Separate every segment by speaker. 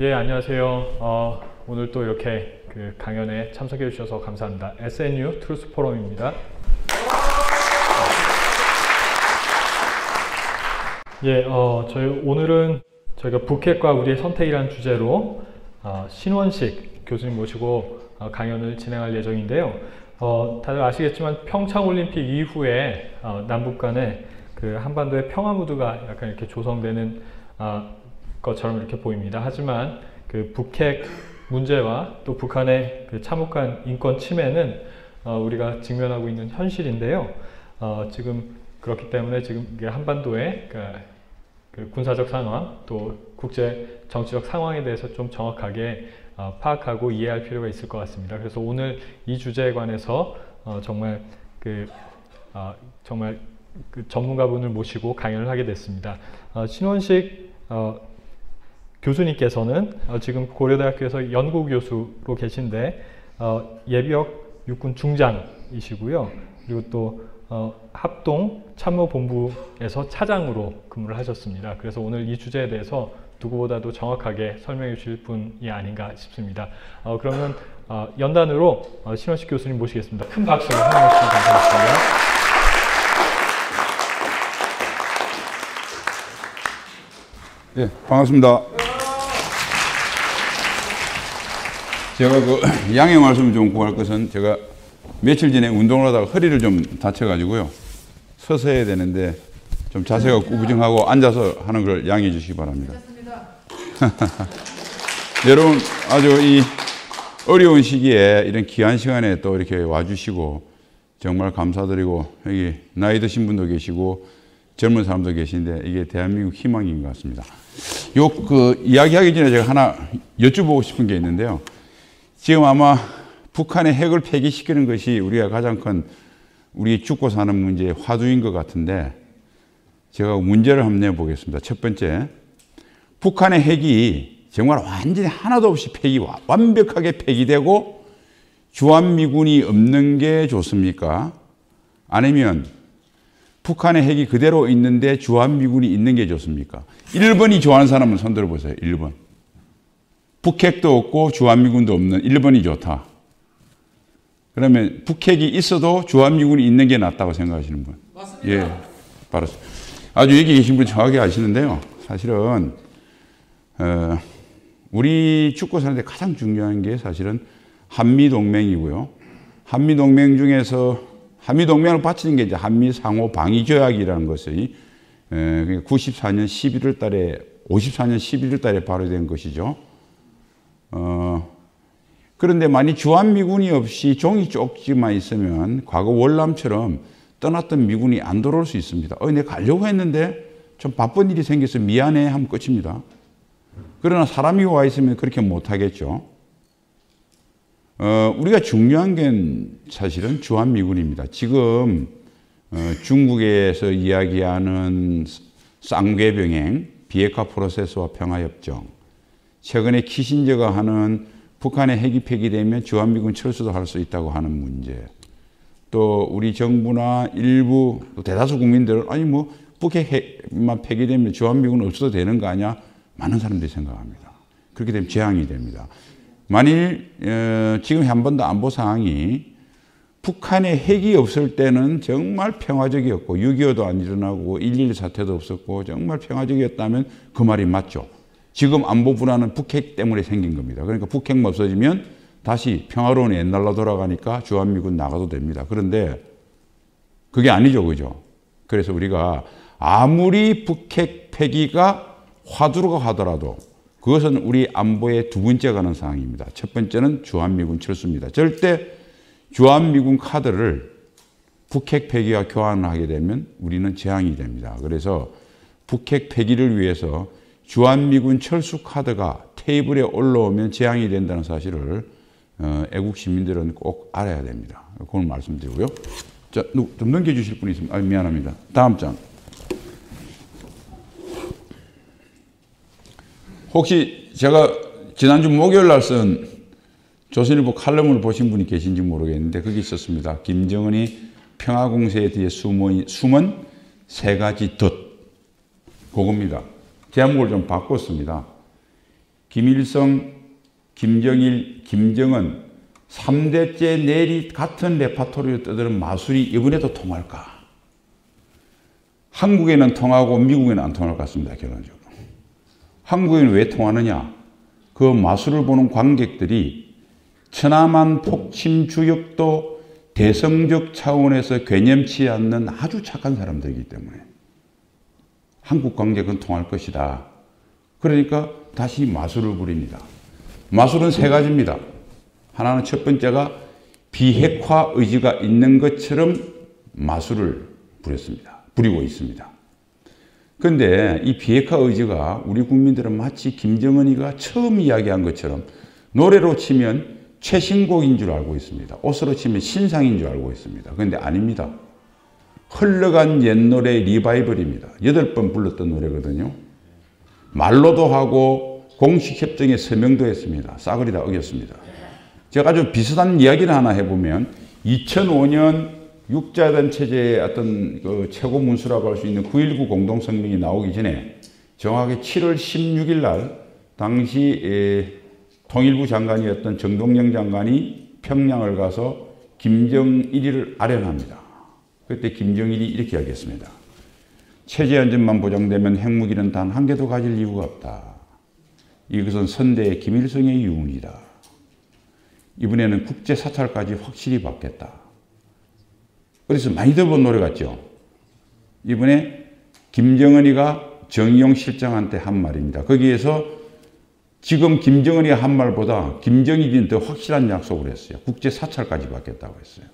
Speaker 1: 예, 안녕하세요. 오늘 또 이렇게 그 강연에 참석해 주셔서 감사합니다. SNU 트루스 포럼입니다. 예, 오늘은 저희가 북핵과 우리의 선택이라는 주제로 신원식 교수님 모시고 강연을 진행할 예정인데요. 다들 아시겠지만 평창올림픽 이후에 남북 간에 그 한반도의 평화 무드가 약간 이렇게 조성되는 것처럼 이렇게 보입니다. 하지만 그 북핵 문제와 또 북한의 그 참혹한 인권 침해는 우리가 직면하고 있는 현실인데요. 지금 그렇기 때문에 지금 한반도의 그 군사적 상황 또 국제 정치적 상황에 대해서 좀 정확하게 파악하고 이해할 필요가 있을 것 같습니다. 그래서 오늘 이 주제에 관해서 정말 그 전문가분을 모시고 강연을 하게 됐습니다. 신원식 교수님께서는 지금 고려대학교에서 연구교수로 계신데 예비역 육군 중장이시고요. 그리고 또 합동 참모본부에서 차장으로 근무를 하셨습니다. 그래서 오늘 이 주제에 대해서 누구보다도 정확하게 설명해 주실 분이 아닌가 싶습니다. 그러면 연단으로 신원식 교수님 모시겠습니다. 큰 박수로 환영해 주시면 감사하겠습니다.
Speaker 2: 예, 반갑습니다. 제가 그 양해 말씀을 좀 구할 것은 제가 며칠 전에 운동을 하다가 허리를 좀 다쳐가지고요. 서서 해야 되는데 좀 자세가 구부정하고 앉아서 하는 걸 양해해 주시기 바랍니다. 여러분 아주 이 어려운 시기에 이런 귀한 시간에 또 이렇게 와주시고 정말 감사드리고 여기 나이 드신 분도 계시고 젊은 사람도 계신데 이게 대한민국 희망인 것 같습니다. 이야기하기 전에 제가 하나 여쭤보고 싶은 게 있는데요. 지금 아마 북한의 핵을 폐기시키는 것이 우리가 가장 큰 우리 죽고 사는 문제의 화두인 것 같은데 제가 문제를 한번 내보겠습니다. 첫 번째, 북한의 핵이 정말 완전히 하나도 없이 완벽하게 폐기되고 주한미군이 없는 게 좋습니까? 아니면 북한의 핵이 그대로 있는데 주한미군이 있는 게 좋습니까? 1번이 좋아하는 사람은 손 들어보세요. 1번. 북핵도 없고 주한미군도 없는 1번이 좋다. 그러면 북핵이 있어도 주한미군이 있는 게 낫다고 생각하시는 분? 맞습니다. 예, 바로 아주 여기 계신 분 정확히 아시는데요. 사실은 우리 죽고 사는데 가장 중요한 게 사실은 한미동맹이고요. 한미동맹 중에서 한미동맹을 바치는 게 이제 한미상호 방위조약이라는 것이 94년 11월 달에 54년 11월 달에 발효된 것이죠. 그런데 만약 주한미군이 없이 종이 쪽지만 있으면 과거 월남처럼 떠났던 미군이 안 돌아올 수 있습니다. 내가 가려고 했는데 좀 바쁜 일이 생겨서 미안해 하면 끝입니다. 그러나 사람이 와 있으면 그렇게 못하겠죠. 우리가 중요한 게 사실은 주한미군입니다. 지금 중국에서 이야기하는 쌍궤병행, 비핵화 프로세스와 평화협정, 최근에 키신저가 하는 북한의 핵이 폐기되면 주한미군 철수도 할 수 있다고 하는 문제, 또 우리 정부나 일부 대다수 국민들은 북핵 핵만 폐기되면 주한미군 없어도 되는 거 아니야? 많은 사람들이 생각합니다. 그렇게 되면 재앙이 됩니다. 만일 지금 한반도 안보 상황이 북한의 핵이 없을 때는 정말 평화적이었고 6.25도 안 일어나고 1.12 사태도 없었고 정말 평화적이었다면 그 말이 맞죠. 지금 안보 불안은 북핵 때문에 생긴 겁니다. 그러니까 북핵만 없어지면 다시 평화로운 옛날로 돌아가니까 주한미군 나가도 됩니다. 그런데 그게 아니죠. 그죠? 그래서 우리가 아무리 북핵 폐기가 화두로 하더라도 그것은 우리 안보의 두 번째 가는 상황입니다. 첫 번째는 주한미군 철수입니다. 절대 주한미군 카드를 북핵 폐기와 교환하게 되면 우리는 재앙이 됩니다. 그래서 북핵 폐기를 위해서 주한미군 철수 카드가 테이블에 올라오면 재앙이 된다는 사실을 애국 시민들은 꼭 알아야 됩니다. 그걸 말씀드리고요. 자, 좀 넘겨주실 분이 있으면 미안합니다. 다음 장. 혹시 제가 지난주 목요일 날 쓴 조선일보 칼럼을 보신 분이 계신지 모르겠는데 거기 있었습니다. 김정은이 평화공세에 뒤에 숨은 세 가지 덫. 그겁니다. 제목을 좀 바꿨습니다. 김일성, 김정일, 김정은 3대째 내리 같은 레파토리로 떠드는 마술이 이번에도 통할까? 한국에는 통하고 미국에는 안 통할 것 같습니다. 결론적으로. 한국에는 왜 통하느냐? 그 마술을 보는 관객들이 천하만 폭침 주역도 대성적 차원에서 괴념치 않는 아주 착한 사람들이기 때문에 한국 관객은 통할 것이다. 그러니까 다시 마술을 부립니다. 마술은 세 가지입니다. 하나는 첫 번째가 비핵화 의지가 있는 것처럼 마술을 부리고 있습니다. 그런데 이 비핵화 의지가 우리 국민들은 마치 김정은이가 처음 이야기한 것처럼 노래로 치면 최신곡인 줄 알고 있습니다. 옷으로 치면 신상인 줄 알고 있습니다. 그런데 아닙니다. 흘러간 옛 노래 리바이벌입니다. 8번 불렀던 노래거든요. 말로도 하고 공식 협정에 서명도 했습니다. 싸그리 다 어겼습니다. 제가 아주 비슷한 이야기를 하나 해보면 2005년 육자회담 체제의 어떤 그 최고 문수라고 할 수 있는 9.19 공동성명이 나오기 전에 정확히 7월 16일 날 당시 통일부 장관이었던 정동영 장관이 평양을 가서 김정일이를 아련합니다. 그때 김정일이 이렇게 이야기했습니다. 체제 안전만 보장되면 핵무기는 단 한 개도 가질 이유가 없다. 이것은 선대의 김일성의 유언이다. 이번에는 국제사찰까지 확실히 받겠다. 그래서 많이 들어본 노래 같죠? 이번에 김정은이가 정의용 실장한테 한 말입니다. 거기에서 지금 김정은이가 한 말보다 김정일이는 더 확실한 약속을 했어요. 국제사찰까지 받겠다고 했어요.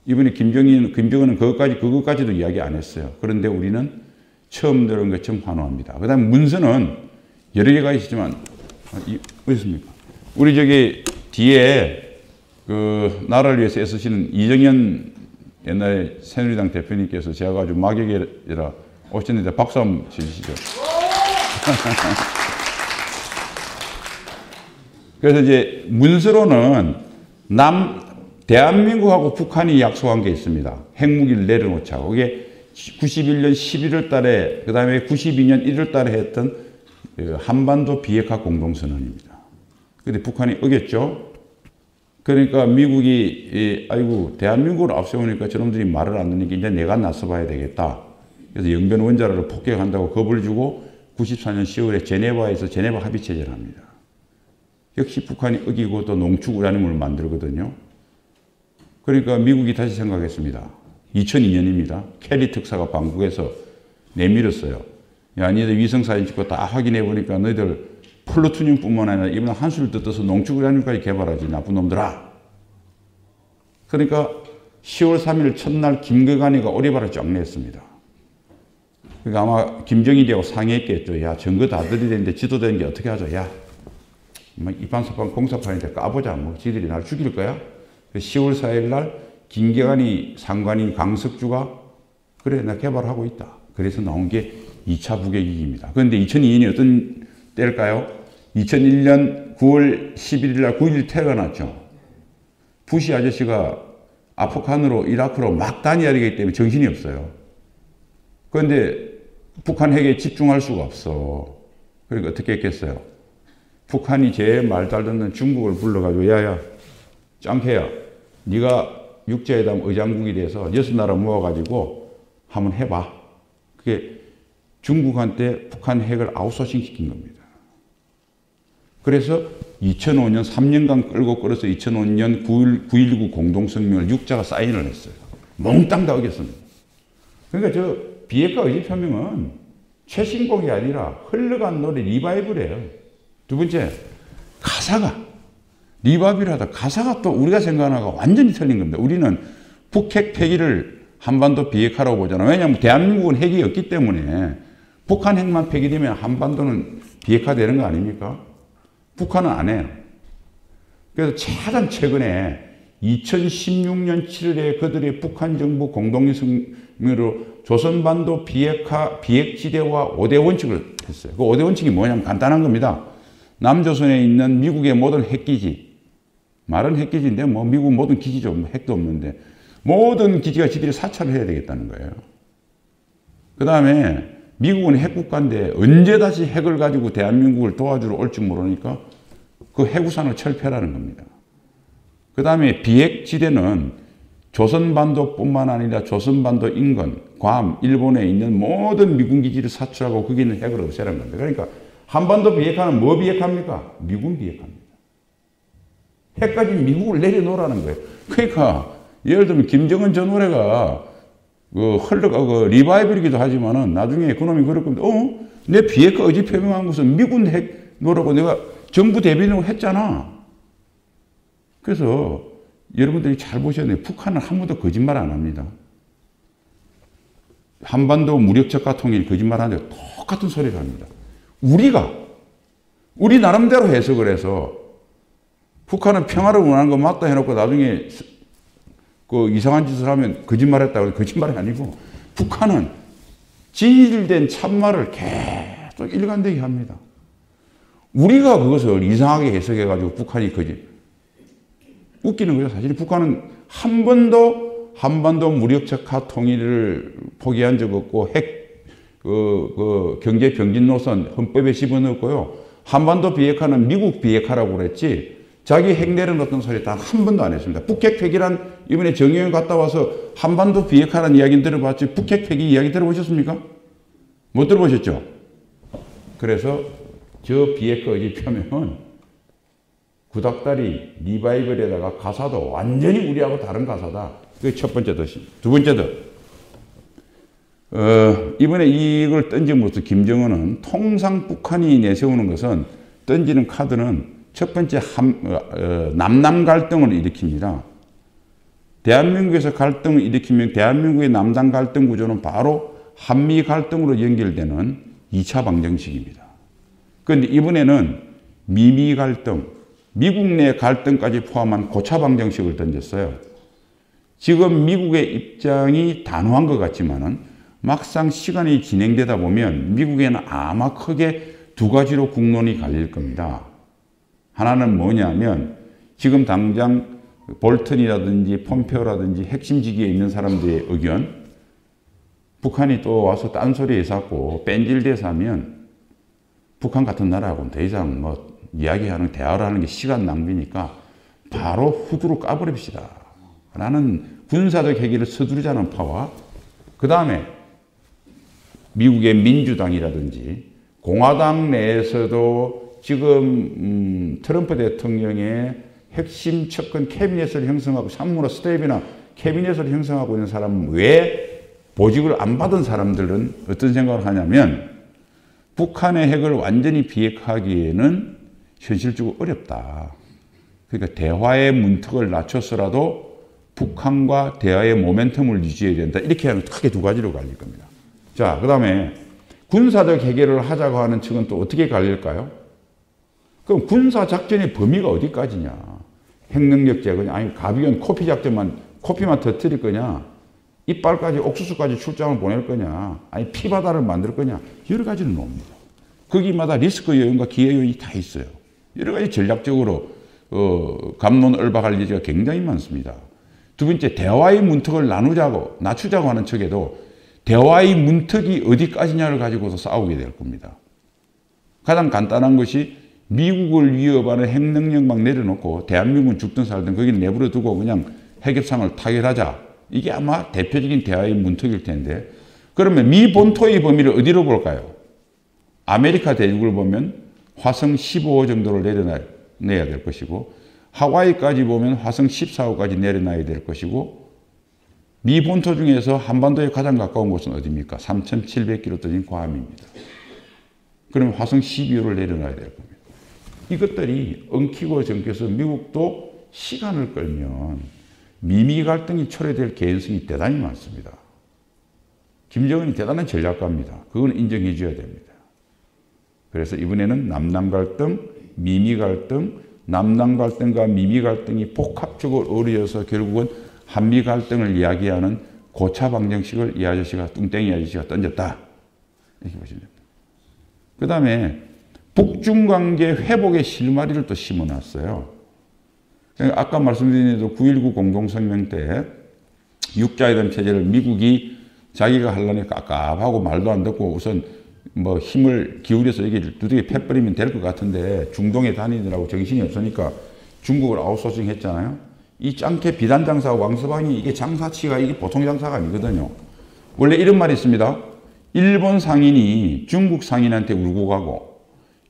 Speaker 2: 이번에 김정은은 그것까지도 이야기 안 했어요. 그런데 우리는 처음 들은 것처럼 환호합니다. 그 다음에 문서는 여러 개가 있지만, 어딨습니까? 우리 저기 뒤에 그 나라를 위해서 애쓰시는 이정현 옛날에 새누리당 대표님께서 제가 가지고 막역이라 오셨는데 박수 한번 쳐주시죠. 그래서 이제 문서로는 대한민국하고 북한이 약속한 게 있습니다. 핵무기를 내려놓자고. 그게 91년 11월 달에, 그 다음에 92년 1월 달에 했던 한반도 비핵화 공동선언입니다. 근데 북한이 어겼죠. 그러니까 미국이 아이고 대한민국을 앞세우니까 저놈들이 말을 안 듣니까 이제 내가 나서봐야 되겠다. 그래서 영변 원자로를 폭격한다고 겁을 주고 94년 10월에 제네바에서 제네바 합의체제를 합니다. 역시 북한이 어기고 또 농축 우라늄을 만들거든요. 그러니까 미국이 다시 생각했습니다. 2002년입니다. 캐리 특사가 방북에서 내밀었어요. 야, 니들 위성사진 찍고 다 확인해 보니까 너희들 플루토늄뿐만 아니라 이번에 한수를 뜯어서 농축 우라늄까지 개발하지, 나쁜 놈들아. 그러니까 10월 3일 첫날 김거관이가 오리발을 쫙 냈습니다. 그러니까 아마 김정일이하고 상의했겠죠. 야, 증거 다 들이대는데 지도되는 게 어떻게 하죠? 야, 이판사판 공사판인데 까보자. 뭐 지들이 날 죽일 거야? 10월 4일 날 김계관이 상관인 강석주가 그래, 나 개발하고 있다. 그래서 나온 게 2차 북핵위기입니다. 그런데 2002년이 어떤 때일까요? 2001년 9월 11일 날 9.11 테러가 났죠. 부시 아저씨가 아프간으로 이라크로 막 다녀야 되기 때문에 정신이 없어요. 그런데 북한 핵에 집중할 수가 없어. 그러니까 어떻게 했겠어요? 북한이 제일 말 잘 듣는 중국을 불러가지고 야야 짱캐야 네가 육자회담 의장국이 돼서 6나라 모아가지고 한번 해봐. 그게 중국한테 북한 핵을 아웃소싱 시킨 겁니다. 그래서 2005년 3년간 끌어서 2005년 9.19 공동성명을 육자가 사인을 했어요. 몽땅 다 어겼습니다. 그러니까 저 비핵화 의지표명은 최신곡이 아니라 흘러간 노래 리바이벌이에요. 두 번째, 가사가 리바이벌하다. 가사가 또 우리가 생각하는 거가 완전히 틀린 겁니다. 우리는 북핵 폐기를 한반도 비핵화라고 보잖아요. 왜냐하면 대한민국은 핵이 없기 때문에 북한 핵만 폐기되면 한반도는 비핵화되는 거 아닙니까? 북한은 안 해요. 그래서 가장 최근에 2016년 7월에 그들의 북한 정부 공동성명으로 조선반도 비핵지대화 5대 원칙을 했어요. 그 5대 원칙이 뭐냐면 간단한 겁니다. 남조선에 있는 미국의 모든 핵기지, 말은 핵기지인데 뭐 미국 모든 기지죠. 핵도 없는데 모든 기지가 지들이 사찰을 해야 되겠다는 거예요. 그 다음에 미국은 핵국가인데 언제 다시 핵을 가지고 대한민국을 도와주러 올지 모르니까 그 해구산을 철폐라는 겁니다. 그 다음에 비핵지대는 조선반도뿐만 아니라 조선반도 인근, 괌, 일본에 있는 모든 미군 기지를 사출하고 거기 있는 핵을 없애라는 겁니다. 그러니까 한반도 비핵화는 뭐 비핵화입니까? 미군 비핵화입니다. 핵까지 미국을 내려놓으라는 거예요. 그러니까 예를 들면 김정은 전 노래가 리바이벌이기도 하지만은 나중에 그놈이 그럴 겁니다. 내 비핵화 의지 표명한 것은 미군 핵 노라고 내가 정부 대변인으로 했잖아. 그래서 여러분들이 잘 보셔야 돼요. 북한은 한 번도 거짓말 안 합니다. 한반도 무력적과 통일 거짓말하는데 똑같은 소리를 합니다. 우리 나름대로 해석을 해서 북한은 평화를 원하는 거 맞다 해놓고 나중에 그 이상한 짓을 하면 거짓말했다고 거짓말이 아니고 북한은 진실된 참말을 계속 일관되게 합니다. 우리가 그것을 이상하게 해석해가지고 북한이 웃기는 거죠. 사실 북한은 한 번도 한반도 무력적화 통일을 포기한 적 없고 경제 병진 노선 헌법에 집어넣었고요. 한반도 비핵화는 미국 비핵화라고 그랬지 자기 핵 내려놓았던 소리 단 한 번도 안 했습니다. 북핵 폐기란 이번에 정의연 갔다 와서 한반도 비핵화라는 이야기는 들어봤지 북핵 폐기 이야기 들어보셨습니까? 못 들어보셨죠? 그래서 저 비핵화 의지 표명은 구닥다리 리바이벌에다가 가사도 완전히 우리하고 다른 가사다. 그게 첫 번째 덫이. 두 번째 덫. 이번에 이걸 던짐으로써 김정은은 통상 북한이 내세우는 것은 던지는 카드는 첫 번째 남남 갈등을 일으킵니다. 대한민국에서 갈등을 일으키면 대한민국의 남남 갈등 구조는 바로 한미 갈등으로 연결되는 2차 방정식입니다. 그런데 이번에는 미미 갈등, 미국 내 갈등까지 포함한 고차 방정식을 던졌어요. 지금 미국의 입장이 단호한 것 같지만은 막상 시간이 진행되다 보면 미국에는 아마 크게 두 가지로 국론이 갈릴 겁니다. 하나는 뭐냐면 지금 당장 볼턴이라든지 폼페오라든지 핵심 직위에 있는 사람들의 의견, 북한이 또 와서 딴소리에 자꾸 뺀질대서 하면 북한 같은 나라하고는 더 이상 이야기하는 대화를 하는 게 시간 낭비니까 바로 후두로 까버립시다 라는 군사적 해결을 서두르자는 파와 그 다음에 미국의 민주당이라든지 공화당 내에서도 지금 트럼프 대통령의 핵심 측근 캐비넷을 형성하고 산무나 스텝이나 캐비넷을 형성하고 있는 사람 외에 보직을 안 받은 사람들은 어떤 생각을 하냐면 북한의 핵을 완전히 비핵화하기에는 현실적으로 어렵다. 그러니까 대화의 문턱을 낮춰서라도 북한과 대화의 모멘텀을 유지해야 된다. 이렇게 하면 크게 두 가지로 갈릴 겁니다. 자, 그 다음에 군사적 해결을 하자고 하는 측은 또 어떻게 갈릴까요? 그럼 군사작전의 범위가 어디까지냐? 핵능력 제거냐? 아니, 가비건 코피 작전만, 코피만 터뜨릴 거냐? 이빨까지, 옥수수까지 출장을 보낼 거냐? 아니, 피바다를 만들 거냐? 여러 가지를 놓습니다. 거기마다 리스크 요인과 기회 요인이 다 있어요. 여러 가지 전략적으로, 갑론을박할 여지가 굉장히 많습니다. 두 번째, 대화의 문턱을 낮추자고 하는 측에도 대화의 문턱이 어디까지냐를 가지고서 싸우게 될 겁니다. 가장 간단한 것이 미국을 위협하는 핵능력 막 내려놓고 대한민국은 죽든 살든 거기는 내버려 두고 그냥 핵협상을 타결하자. 이게 아마 대표적인 대화의 문턱일 텐데 그러면 미 본토의 범위를 어디로 볼까요? 아메리카 대륙을 보면 화성 15호 정도를 내려내야 될 것이고 하와이까지 보면 화성 14호까지 내려놔야 될 것이고 미 본토 중에서 한반도에 가장 가까운 곳은 어디입니까? 3,700km 떨어진 괌입니다. 그러면 화성 12호를 내려놔야 될 겁니다. 이것들이 엉키고 정켜서 미국도 시간을 끌면 미미 갈등이 초래될 개연성이 대단히 많습니다. 김정은이 대단한 전략가입니다. 그건 인정해 줘야 됩니다. 그래서 이번에는 남남 갈등, 미미 갈등, 남남 갈등과 미미 갈등이 복합적으로 어우러져서 결국은 한미 갈등을 이야기하는 고차 방정식을 이 아저씨가, 뚱땡이 아저씨가 던졌다. 이렇게 보시면 됩니다. 그 다음에 북중 관계 회복의 실마리를 또 심어놨어요. 아까 말씀드린 대로 9.19 공동성명 때 육자회담 체제를 미국이 자기가 하려니 깝깝하고 말도 안 듣고 우선 뭐 힘을 기울여서 이게 두들겨 패버리면 될 것 같은데 중동에 다니느라고 정신이 없으니까 중국을 아웃소싱 했잖아요. 이 짱캐 비단 장사 왕서방이 이게 장사치가 이게 보통 장사가 아니거든요. 원래 이런 말이 있습니다. 일본 상인이 중국 상인한테 울고 가고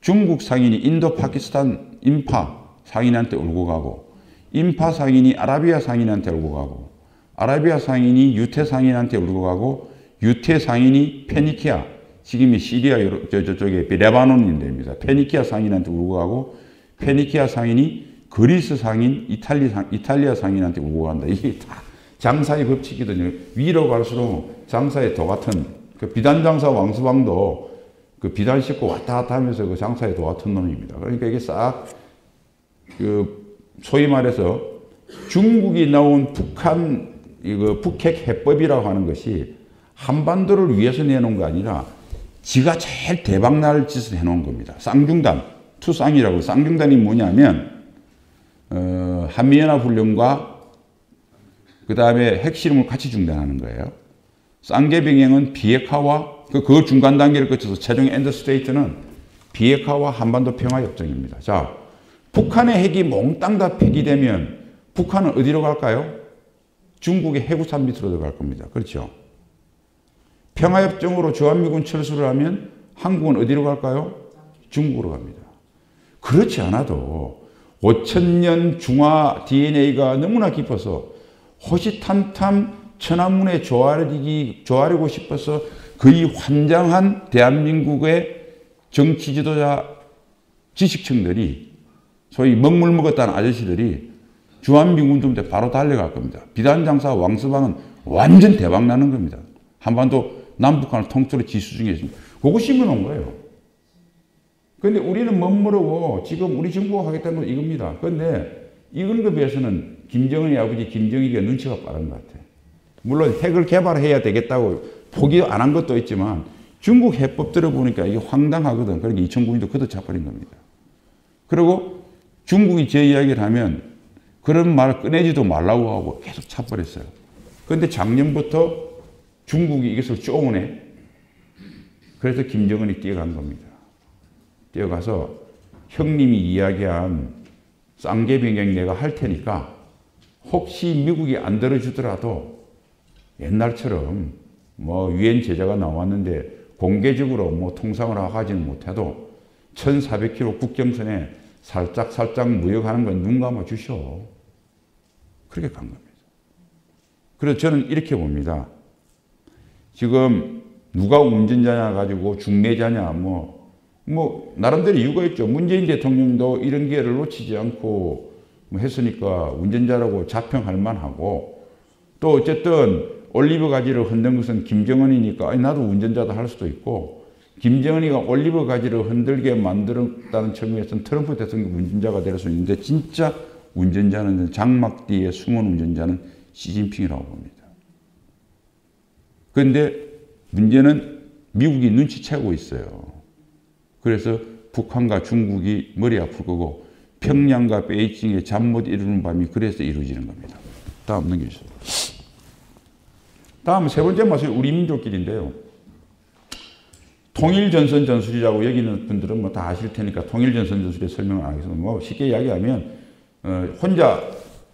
Speaker 2: 중국 상인이 인도 파키스탄 인파 상인한테 울고 가고 인파 상인이 아라비아 상인한테 울고 가고 아라비아 상인이 유태 상인한테 울고 가고 유태 상인이 페니키아 지금이 시리아 저쪽에 레바논인데입니다. 페니키아 상인한테 울고 가고 페니키아 상인이 그리스 상인 이탈리아 상인한테 울고 간다. 이게 다 장사의 법칙이거든요. 위로 갈수록 장사의 도 같은 그 비단 장사 왕서방도 그 비단 싣고 왔다 갔다 하면서 그 장사의 도 같은 놈입니다. 그러니까 이게 싹 그 소위 말해서 중국이 나온 북한 이거 북핵 해법이라고 하는 것이 한반도를 위해서 내놓은 거 아니라 지가 제일 대박날 짓을 해놓은 겁니다. 쌍중단, 투쌍이라고. 쌍중단이 뭐냐면 한미연합훈련과 그 다음에 핵실험을 같이 중단하는 거예요. 쌍계병행은 비핵화와 그 중간 단계를 거쳐서 최종 엔드스테이트는 비핵화와 한반도 평화협정입니다. 자, 북한의 핵이 몽땅 다 폐기되면 북한은 어디로 갈까요? 중국의 해구산 밑으로 들어갈 겁니다. 그렇죠? 평화협정으로 주한미군 철수를 하면 한국은 어디로 갈까요? 중국으로 갑니다. 그렇지 않아도 5,000년 중화 DNA가 너무나 깊어서 호시탐탐 천안문에 조아리고 싶어서 거의 환장한 대한민국의 정치 지도자 지식층들이 소위 먹물 먹었다는 아저씨들이 주한미군 좀 때 바로 달려갈 겁니다. 비단장사 왕서방은 완전 대박 나는 겁니다. 한반도 남북한을 통째로 지수 중에 있습니다. 그거 심어놓은 거예요. 그런데 우리는 멋모르고 지금 우리 정부가 하겠다는 건 이겁니다. 그런데 이런 것에 비해서는 김정은의 아버지 김정일이가 눈치가 빠른 것 같아요. 물론 핵을 개발해야 되겠다고 포기 안 한 것도 있지만 중국 해법 들어보니까 이게 황당하거든. 그러니까 2009년도 걷어차버린 겁니다. 그리고 중국이 제 이야기를 하면 그런 말을 꺼내지도 말라고 하고 계속 차버렸어요. 그런데 작년부터 중국이 이것을 쪼으네. 그래서 김정은이 뛰어간 겁니다. 뛰어가서 형님이 이야기한 쌍계병행 내가 할 테니까 혹시 미국이 안 들어주더라도 옛날처럼 뭐 유엔 제재가 나왔는데 공개적으로 뭐 통상을 하지는 못해도 1400km 국경선에 살짝 무역하는 건 눈 감아 주셔. 그렇게 간 겁니다. 그래서 저는 이렇게 봅니다. 지금 누가 운전자냐 가지고 중매자냐 뭐 나름대로 이유가 있죠. 문재인 대통령도 이런 기회를 놓치지 않고 했으니까 운전자라고 자평할 만하고 또 어쨌든 올리브 가지를 흔든 것은 김정은이니까 나도 운전자다 할 수도 있고 김정은이가 올리브 가지를 흔들게 만들었다는 측면에서는 트럼프 대통령 운전자가 될 수 있는데 진짜 운전자는 장막 뒤에 숨은 운전자는 시진핑이라고 봅니다. 그런데 문제는 미국이 눈치채고 있어요. 그래서 북한과 중국이 머리 아플 거고 평양과 베이징의 잠 못 이루는 밤이 그래서 이루어지는 겁니다. 다음 넘겨주세요. 다음 세 번째 맛이 우리 민족끼리인데요. 통일전선 전술이라고 여기는 분들은 뭐 다 아실 테니까 통일전선 전술에 설명을 안 하겠습니다. 뭐 쉽게 이야기하면 혼자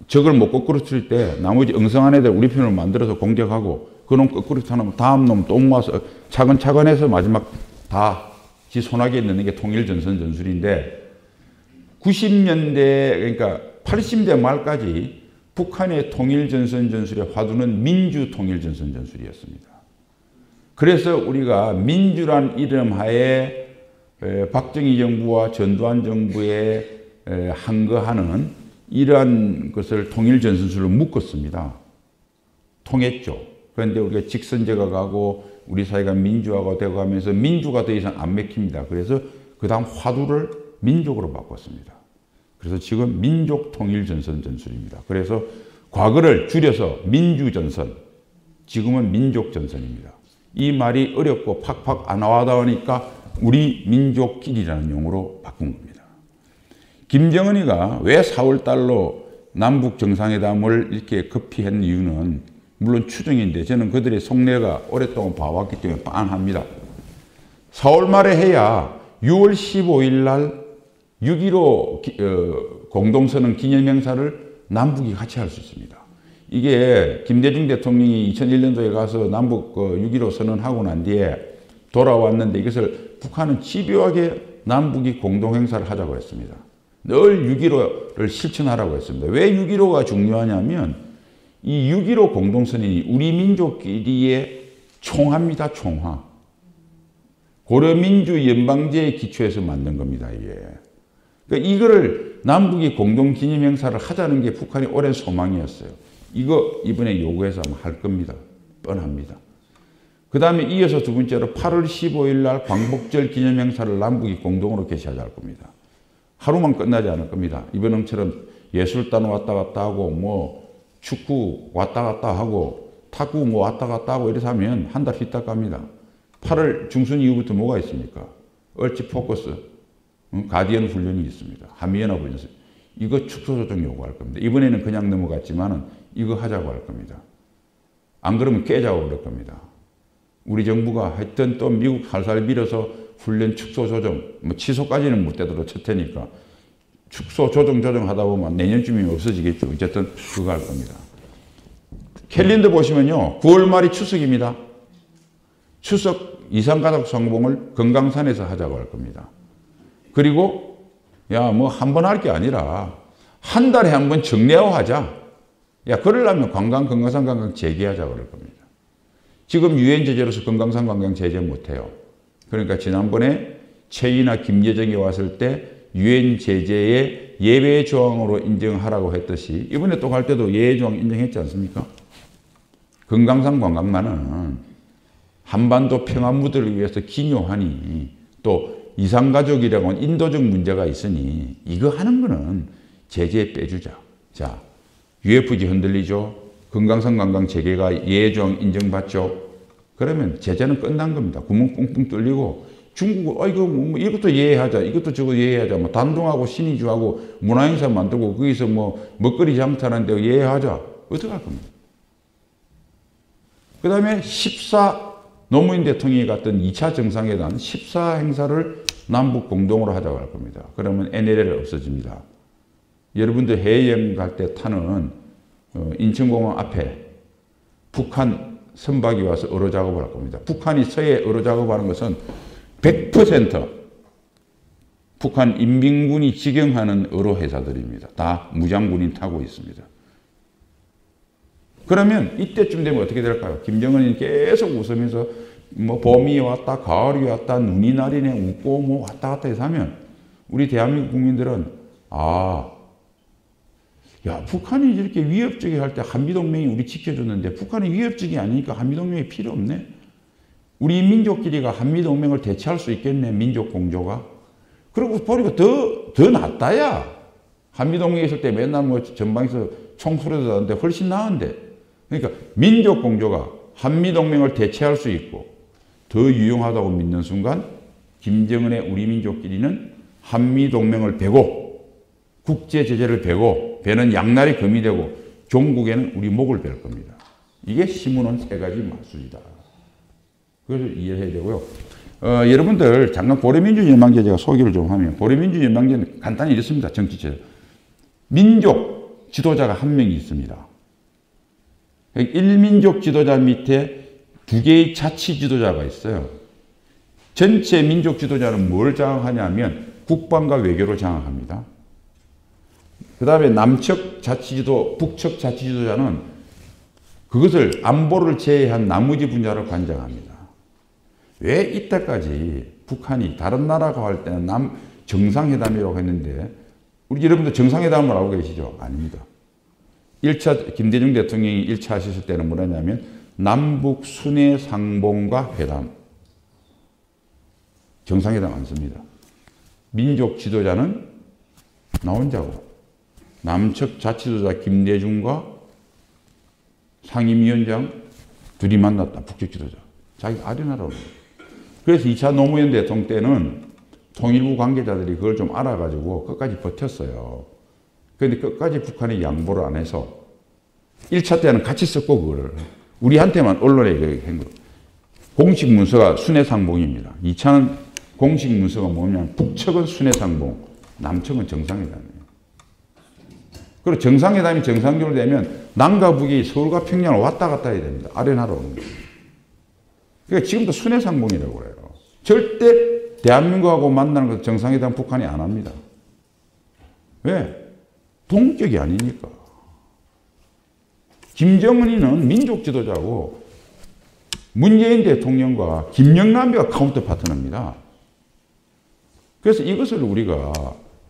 Speaker 2: 적을 못 거꾸로 칠 때 나머지 엉성한 애들 우리 편으로 만들어서 공격하고 그놈 거꾸로 쳐놓으면 다음 놈 또 모아서 차근차근 해서 마지막 다 지 손아귀에 넣는 게 통일전선 전술인데 90년대 그러니까 80대 말까지 북한의 통일전선 전술의 화두는 민주통일전선 전술이었습니다. 그래서 우리가 민주란 이름 하에 박정희 정부와 전두환 정부에 항거하는 이러한 것을 통일전선술로 묶었습니다. 통했죠. 그런데 우리가 직선제가 가고 우리 사회가 민주화가 되고 하면서 민주가 더 이상 안 맥힙니다. 그래서 그 다음 화두를 민족으로 바꿨습니다. 그래서 지금 민족통일전선 전술입니다. 그래서 과거를 줄여서 민주전선, 지금은 민족전선입니다. 이 말이 어렵고 팍팍 안 와닿으니까 우리 민족끼리라는 용어로 바꾼 겁니다. 김정은이가 왜 4월 달로 남북 정상회담을 이렇게 급히 한 이유는 물론 추정인데 저는 그들의 속내가 오랫동안 봐왔기 때문에 빤합니다. 4월 말에 해야 6월 15일 날 6.15 공동선언 기념행사를 남북이 같이 할 수 있습니다. 이게 김대중 대통령이 2001년도에 가서 남북 6.15 선언하고 난 뒤에 돌아왔는데 이것을 북한은 집요하게 남북이 공동행사를 하자고 했습니다. 늘 6.15를 실천하라고 했습니다. 왜 6.15가 중요하냐면 이 6.15 공동선언이 우리 민족끼리의 총화입니다. 총화. 고려민주 연방제의 기초에서 만든 겁니다. 이게. 그러니까 이거를 남북이 공동기념행사를 하자는 게 북한이 오랜 소망이었어요. 이거 이번에 요구해서 아마 할 겁니다. 뻔합니다. 그 다음에 이어서 두 번째로 8월 15일 날 광복절 기념행사를 남북이 공동으로 개최하자 할 겁니다. 하루만 끝나지 않을 겁니다. 이번처럼 예술단 왔다 갔다 하고 뭐 축구 왔다 갔다 하고 탁구 뭐 왔다 갔다 하고 이래서 하면 한 달 휘딱 갑니다. 8월 중순 이후부터 뭐가 있습니까? 얼지 포커스, 가디언 훈련이 있습니다. 한미연합 훈련. 이거 축소 조정 요구할 겁니다. 이번에는 그냥 넘어갔지만은 이거 하자고 할 겁니다. 안 그러면 깨자고 그럴 겁니다. 우리 정부가 하여튼 또 미국 살살 밀어서 훈련 축소 조정, 뭐 취소까지는 못 되도록 칠 테니까 축소 조정 하다 보면 내년쯤이면 없어지겠죠. 어쨌든 그거 할 겁니다. 캘린더 보시면요. 9월 말이 추석입니다. 추석 이산가족 상봉을 금강산에서 하자고 할 겁니다. 그리고 야, 뭐 한 번 할 게 아니라 한 달에 한 번 정례화하자. 야, 그러려면 금강산 관광 재개하자고 그럴 겁니다. 지금 유엔 제재로서 금강산 관광 제재 못해요. 그러니까 지난번에 최이나 김여정이 왔을 때 유엔 제재의 예외 조항으로 인정하라고 했듯이 이번에 또 갈 때도 예외 조항 인정했지 않습니까? 금강산 관광만은 한반도 평화 무드를 위해서 기묘하니 또 이산가족이라고 하는 인도적 문제가 있으니 이거 하는 거는 제재에 빼주자. 자, UFG 흔들리죠. 금강산 관광 재개가 예외 조항 인정받죠. 그러면 제재는 끝난 겁니다. 구멍 뿡뿡 뚫리고 중국은 이거 뭐 이것도 예외하자, 이것도 저거 예외하자, 뭐 단둥하고 신의주하고 문화행사 만들고 거기서 뭐 먹거리 장터하는데 예외하자. 어떻게 할 겁니까? 그 다음에 14 노무현 대통령이 갔던 2차 정상회담 14 행사를 남북 공동으로 하자고 할 겁니다. 그러면 NLL 없어집니다. 여러분들 해외여행 갈 때 타는 인천공항 앞에 북한 선박이 와서 어로 작업을 할 겁니다. 북한이 서해 어로 작업하는 것은 100% 북한 인민군이 직영하는 어로 회사들입니다. 다 무장군인 타고 있습니다. 그러면 이때쯤 되면 어떻게 될까요? 김정은이 계속 웃으면서 뭐 봄이 왔다, 가을이 왔다, 눈이 나리네 웃고 뭐 왔다 갔다 해서 하면 우리 대한민국 국민들은 야, 북한이 이렇게 위협적이 할 때 한미동맹이 우리 지켜줬는데 북한이 위협적이 아니니까 한미동맹이 필요 없네. 우리 민족끼리가 한미동맹을 대체할 수 있겠네, 민족공조가. 그리고 보니까 더 낫다야. 한미동맹에 있을 때 맨날 뭐 전방에서 총 소리도 나는데 훨씬 나은데. 그러니까 민족공조가 한미동맹을 대체할 수 있고 더 유용하다고 믿는 순간 김정은의 우리 민족끼리는 한미동맹을 베고 국제제재를 베고 배는 양날이 금이 되고 종국에는 우리 목을 벨 겁니다. 이게 심어놓은 세 가지 마술이다. 그걸 이해해야 되고요. 여러분들 잠깐 고려민주연방제 제가 소개를 좀 하면 고려민주연방제는 간단히 이렇습니다. 정치체제. 민족 지도자가 한 명이 있습니다. 1민족 지도자 밑에 2개의 자치 지도자가 있어요. 전체 민족 지도자는 뭘 장악하냐면 국방과 외교를 장악합니다. 그 다음에 남측 자치지도, 북측 자치지도자는 그것을 안보를 제외한 나머지 분야를 관장합니다. 왜 이때까지 북한이 다른 나라가 할 때는 정상회담이라고 했는데 우리 여러분들 정상회담을 알고 계시죠? 아닙니다. 1차 김대중 대통령이 1차 하셨을 때는 뭐냐면 남북 순회 상봉과 회담. 정상회담 안 씁니다. 민족 지도자는 나 혼자고 남측 자치도자 김대중과 상임위원장 둘이 만났다. 북측 지도자. 자기 아련하라고. 그래서 2차 노무현 대통령 때는 통일부 관계자들이 그걸 좀 알아가지고 끝까지 버텼어요. 그런데 끝까지 북한이 양보를 안 해서 1차 때는 같이 썼고 그거를. 우리한테만 언론에 한 거. 공식 문서가 순회상봉입니다. 2차는 공식 문서가 뭐냐면 북측은 순회상봉, 남측은 정상회담이에요. 그리고 정상회담이 정상적으로 되면 남과 북이 서울과 평양을 왔다 갔다 해야 됩니다. 아련하러 오는 거예요. 그러니까 지금도 순회상봉이라고 그래요. 절대 대한민국하고 만나는 것 정상회담 북한이 안 합니다. 왜? 동격이 아니니까. 김정은이는 민족 지도자고 문재인 대통령과 김영남이가 카운터 파트너입니다. 그래서 이것을 우리가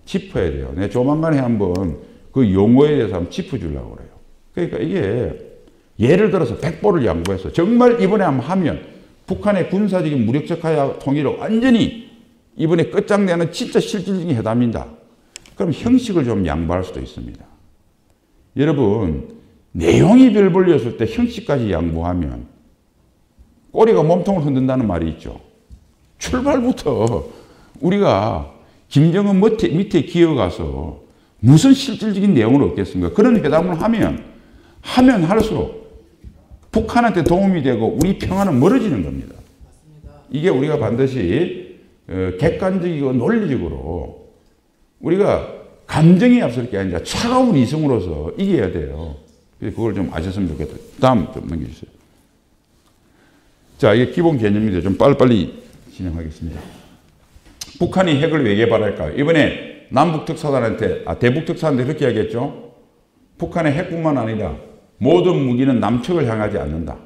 Speaker 2: 짚어야 돼요. 내가 조만간에 한번 그 용어에 대해서 한번 짚어주려고 그래요. 그러니까 이게 예를 들어서 백보를 양보해서 정말 이번에 한번 하면 북한의 군사적인 무력적 통일을 완전히 이번에 끝장내는 진짜 실질적인 회담이다. 그럼 형식을 좀 양보할 수도 있습니다. 여러분, 내용이 별 볼렸을 때 형식까지 양보하면 꼬리가 몸통을 흔든다는 말이 있죠. 출발부터 우리가 김정은 밑에 기어가서 무슨 실질적인 내용을 얻겠습니까? 그런 회담을 하면 할수록 북한한테 도움이 되고 우리 평화는 멀어지는 겁니다. 이게 우리가 반드시 객관적이고 논리적으로 우리가 감정이 앞설 게 아니라 차가운 이성으로서 이겨야 돼요. 그걸 좀 아셨으면 좋겠다. 다음 좀 넘겨주세요. 자, 이게 기본 개념인데 좀 빨리빨리 진행하겠습니다. 북한이 핵을 왜 개발할까요? 이번에 남북특사단한테, 대북특사단한테 그렇게 이야기했죠. 북한의 핵뿐만 아니라 모든 무기는 남측을 향하지 않는다.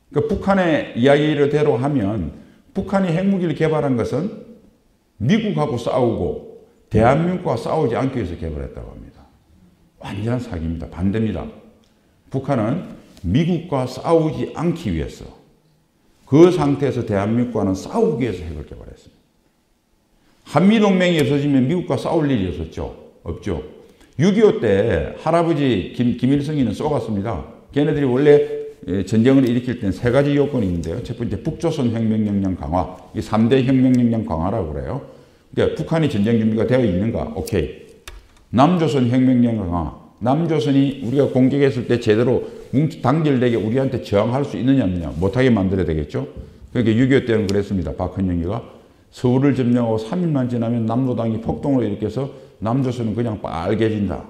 Speaker 2: 그러니까 북한의 이야기대로 하면 북한이 핵무기를 개발한 것은 미국하고 싸우고 대한민국과 싸우지 않기 위해서 개발했다고 합니다. 완전한 사기입니다. 반대입니다. 북한은 미국과 싸우지 않기 위해서 그 상태에서 대한민국과는 싸우기 위해서 핵을 개발했습니다. 한미동맹이 없어지면 미국과 싸울 일이 없었죠? 없죠. 6.25 때 할아버지 김일성이는 쏘갔습니다. 걔네들이 원래 전쟁을 일으킬 때는 세 가지 요건이 있는데요. 첫 번째, 북조선 혁명역량 강화. 이 3대 혁명역량 강화라고 그래요. 그러니까 북한이 전쟁 준비가 되어 있는가? 오케이. 남조선 혁명역량 강화. 남조선이 우리가 공격했을 때 제대로 단결되게 우리한테 저항할 수 있느냐 없느냐 못하게 만들어야 되겠죠. 그러니까 6.25 때는 그랬습니다. 박헌영이가 서울을 점령하고 3일만 지나면 남로당이 폭동을 일으켜서 남조선은 그냥 빨개진다.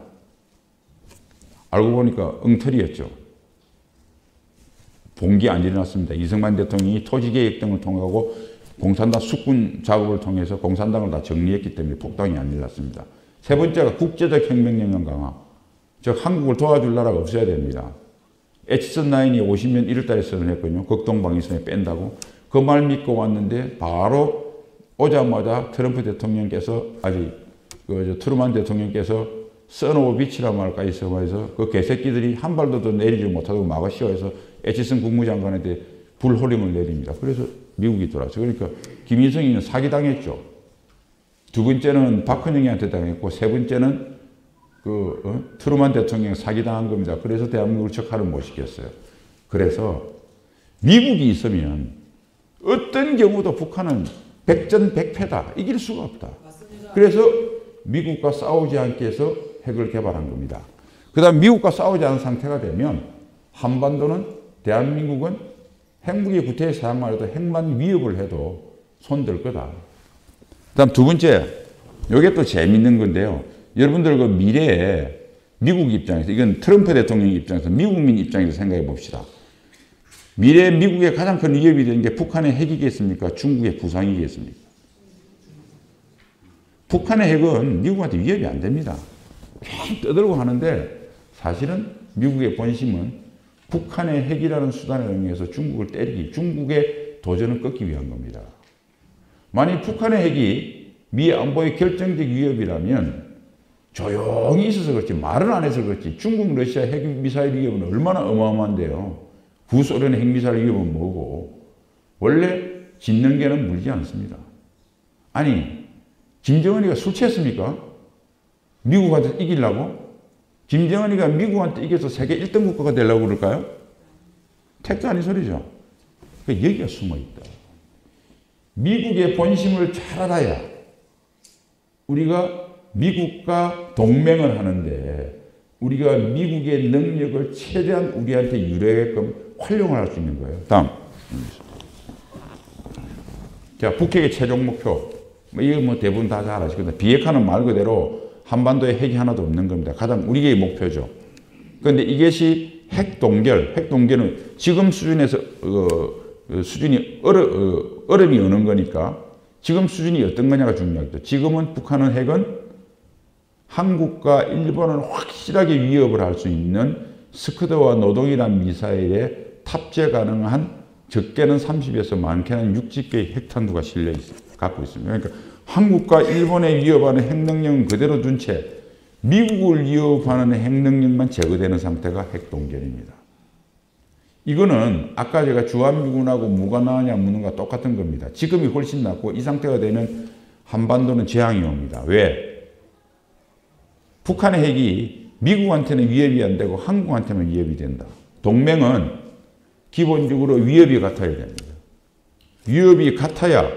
Speaker 2: 알고 보니까 엉터리였죠. 봉기 안 일어났습니다. 이승만 대통령이 토지개혁 등을 통하고 공산당 숙군 작업을 통해서 공산당을 다 정리했기 때문에 폭동이 안 일어났습니다. 세 번째가 국제적 혁명역량 강화. 즉 한국을 도와줄 나라가 없어야 됩니다. 에치슨 라인이 50년 1월 달에 선언했거든요. 극동방위선에 뺀다고. 그 말 믿고 왔는데 바로 오자마자 트럼프 대통령께서 트루만 대통령께서 선오브 비치라는 말까지 써서 그 개새끼들이 한 발도 더 내리지 못하고 막으시오 해서 에치슨 국무장관한테 불호령을 내립니다. 그래서 미국이 돌아왔어요. 그러니까 김일성이는 사기당했죠. 두 번째는 박헌영이한테 당했고 세 번째는 트루만 대통령 사기당한 겁니다. 그래서 대한민국을 척하를 못 시켰어요. 그래서 미국이 있으면 어떤 경우도 북한은 백전백패다. 이길 수가 없다. 맞습니다. 그래서 미국과 싸우지 않기 위해서 핵을 개발한 겁니다. 그 다음 미국과 싸우지 않은 상태가 되면 한반도는 대한민국은 핵무기 구태에 사용만 해도 핵만 위협을 해도 손들 거다. 그 다음 두 번째, 이게 또 재밌는 건데요. 여러분들 그 미래에 미국 입장에서, 이건 트럼프 대통령 입장에서 미국민 입장에서 생각해 봅시다. 미래 미국의 가장 큰 위협이 되는 게 북한의 핵이겠습니까? 중국의 부상이겠습니까? 북한의 핵은 미국한테 위협이 안 됩니다. 그냥 떠들고 하는데 사실은 미국의 본심은 북한의 핵이라는 수단을 이용해서 중국을 때리기, 중국의 도전을 끊기 위한 겁니다. 만약 북한의 핵이 미 안보의 결정적 위협이라면 조용히 있어서 그렇지 말은 안 해서 그렇지 중국 러시아 핵미사일 위협은 얼마나 어마어마한데요. 구소련의 핵미사일 위협은 뭐고 원래 짓는 개는 물지 않습니다. 아니 김정은이가 술 취했습니까? 미국한테 이기려고? 김정은이가 미국한테 이겨서 세계 1등 국가가 되려고 그럴까요? 택도 아닌 소리죠. 그러니까 여기가 숨어있다. 미국의 본심을 잘 알아야 우리가 미국과 동맹을 하는데 우리가 미국의 능력을 최대한 우리한테 유리하게끔 활용을 할 수 있는 거예요. 다음. 자, 북핵의 최종 목표. 이거 뭐 대부분 다 잘 아시거든요. 비핵화는 말 그대로 한반도에 핵이 하나도 없는 겁니다. 가장 우리의 목표죠. 그런데 이것이 핵 동결은 지금 수준에서 수준이 얼음이 어는 거니까 지금 수준이 어떤 거냐가 중요하겠죠. 지금은 북한은 핵은 한국과 일본을 확실하게 위협을 할 수 있는 스커드와 노동이라는 미사일에 탑재 가능한 적게는 30에서 많게는 60개의 핵탄두가 갖고 있습니다. 그러니까 한국과 일본에 위협하는 핵능력은 그대로 둔 채 미국을 위협하는 핵능력만 제거되는 상태가 핵동결입니다. 이거는 아까 제가 주한미군하고 뭐가 나으냐 묻는 거와 똑같은 겁니다. 지금이 훨씬 낫고 이 상태가 되면 한반도는 재앙이 옵니다. 왜? 북한의 핵이 미국한테는 위협이 안 되고 한국한테만 위협이 된다. 동맹은 기본적으로 위협이 같아야 됩니다. 위협이 같아야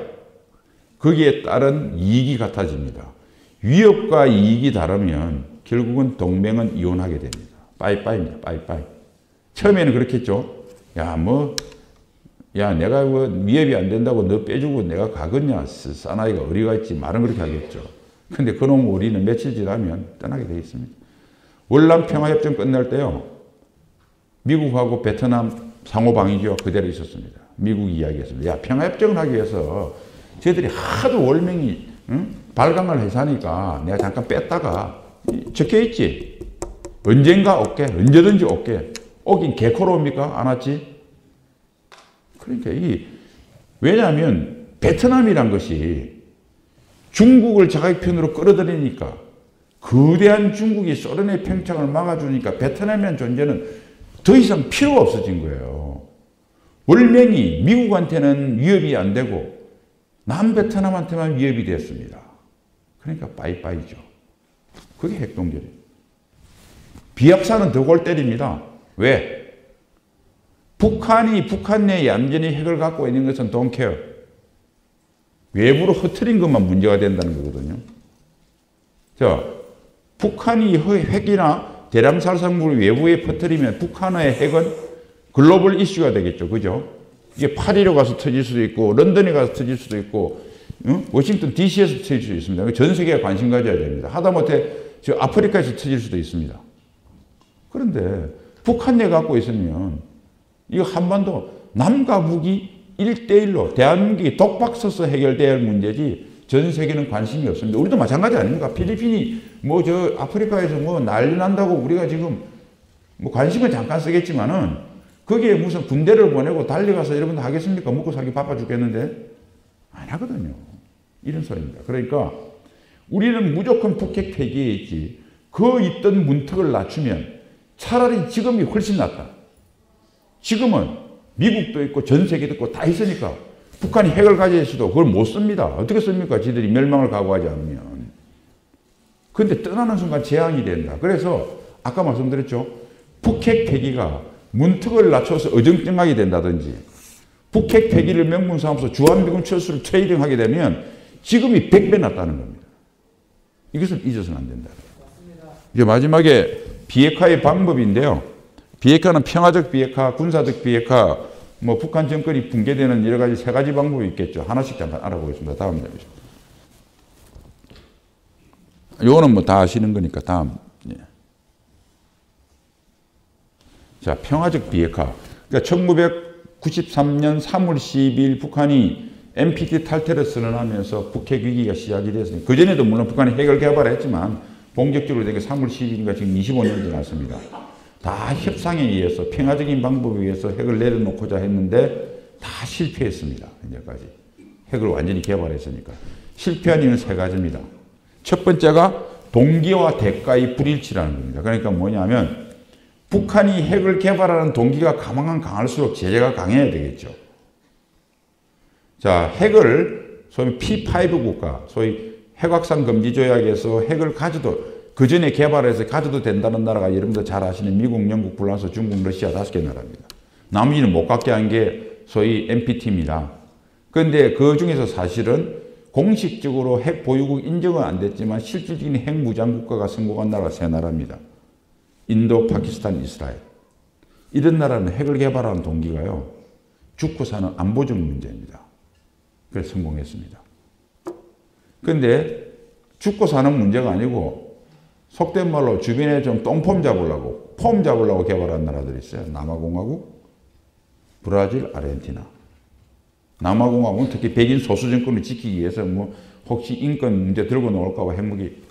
Speaker 2: 거기에 따른 이익이 같아집니다. 위협과 이익이 다르면 결국은 동맹은 이혼하게 됩니다. 빠이빠이입니다. 빠이빠이. 처음에는 그렇겠죠. 내가 위협이 안 된다고 너 빼주고 내가 가겠냐. 사나이가 어리가 있지. 말은 그렇게 하겠죠. 근데 그놈 우리는 며칠 지나면 떠나게 되어 있습니다. 월남 평화협정 끝날 때요. 미국하고 베트남 상호방위기가 그대로 있었습니다. 미국이 이야기했습니다. 평화협정을 하기 위해서 저희들이 하도 월맹이 발광을 해서 하니까 내가 잠깐 뺐다가 적혀있지. 언젠가 올게. 언제든지 올게. 오긴 개코로 옵니까? 안 왔지? 그러니까 왜냐하면 베트남이란 것이 중국을 자기편으로 끌어들이니까 거대한 중국이 소련의 팽창을 막아주니까 베트남이라는 존재는 더 이상 필요가 없어진 거예요. 월맹이 미국한테는 위협이 안 되고 남베트남한테만 위협이 됐습니다. 그러니까 빠이빠이죠. 그게 핵동결이에요. 비약사는 더 골 때립니다. 왜? 북한 내에 얌전히 핵을 갖고 있는 것은 don't care. 외부로 흩트린 것만 문제가 된다는 거거든요. 자, 북한이 핵이나 대량살상물을 외부에 퍼뜨리면 북한의 핵은 글로벌 이슈가 되겠죠. 그죠? 이게 파리로 가서 터질 수도 있고, 런던에 가서 터질 수도 있고, 워싱턴 DC에서 터질 수도 있습니다. 전 세계가 관심 가져야 됩니다. 하다못해 저 아프리카에서 터질 수도 있습니다. 그런데 북한 내 갖고 있으면 이거 한반도 남과 북이 1대1로 대한민국이 독박 서서 해결돼야 할 문제지 전 세계는 관심이 없습니다. 우리도 마찬가지 아닙니까? 필리핀이 아프리카에서 난리 난다고 우리가 지금 관심은 잠깐 쓰겠지만은 거기에 무슨 군대를 보내고 달려가서 여러분들 하겠습니까? 먹고 살기 바빠 죽겠는데 안 하거든요. 이런 소리입니다. 그러니까 우리는 무조건 북핵 폐기에 있지 그 있던 문턱을 낮추면 차라리 지금이 훨씬 낫다. 지금은 미국도 있고 전 세계도 있고 다 있으니까 북한이 핵을 가져 있어도 그걸 못 씁니다. 어떻게 씁니까? 지들이 멸망을 각오하지 않으면. 그런데 떠나는 순간 재앙이 된다. 그래서 아까 말씀드렸죠. 북핵 폐기가 문턱을 낮춰서 어정쩡하게 된다든지 북핵 폐기를 명분 삼아서 주한미군 철수를 트레이딩하게 되면 지금이 100배 낫다는 겁니다. 이것을 잊어서는 안 된다. 이제 마지막에 비핵화의 방법인데요. 비핵화는 평화적 비핵화, 군사적 비핵화, 북한 정권이 붕괴되는 여러 가지 3가지 방법이 있겠죠. 하나씩 잠깐 알아보겠습니다. 다음 내용이죠. 요거는 다 아시는 거니까 다음. 예. 자, 평화적 비핵화. 그러니까 1993년 3월 12일 북한이 NPT 탈퇴를 선언하면서 북핵 위기가 시작이 됐습니다. 그전에도 물론 북한이 핵을 개발했지만 본격적으로 되게 3월 12일인가 지금 25년이 지났습니다. 다 협상에 의해서 평화적인 방법에 의해서 핵을 내려놓고자 했는데 다 실패했습니다. 현재까지. 핵을 완전히 개발했으니까. 실패한 이유는 3가지입니다. 첫 번째가 동기와 대가의 불일치라는 겁니다. 그러니까 뭐냐면 북한이 핵을 개발하는 동기가 강할수록 제재가 강해야 되겠죠. 자, 핵을 소위 P5 국가, 소위 핵확산 금지 조약에서 핵을 가져도 그 전에 개발해서 가져도 된다는 나라가 여러분들 잘 아시는 미국, 영국, 프랑스, 중국, 러시아 5개 나라입니다. 나머지는 못 갖게 한 게 소위 NPT입니다. 그런데 그 중에서 사실은 공식적으로 핵 보유국 인정은 안 됐지만 실질적인 핵 무장 국가가 성공한 나라가 3나라입니다. 인도, 파키스탄, 이스라엘. 이런 나라는 핵을 개발하는 동기가요. 죽고 사는 안보적 문제입니다. 그래서 성공했습니다. 그런데 죽고 사는 문제가 아니고 속된 말로 주변에 좀 똥폼 잡으려고, 폼 잡으려고 개발한 나라들이 있어요. 남아공화국, 브라질, 아르헨티나. 남아공화국은 특히 백인 소수 정권을 지키기 위해서 뭐 혹시 인권 문제 들고 나올까 봐 핵무기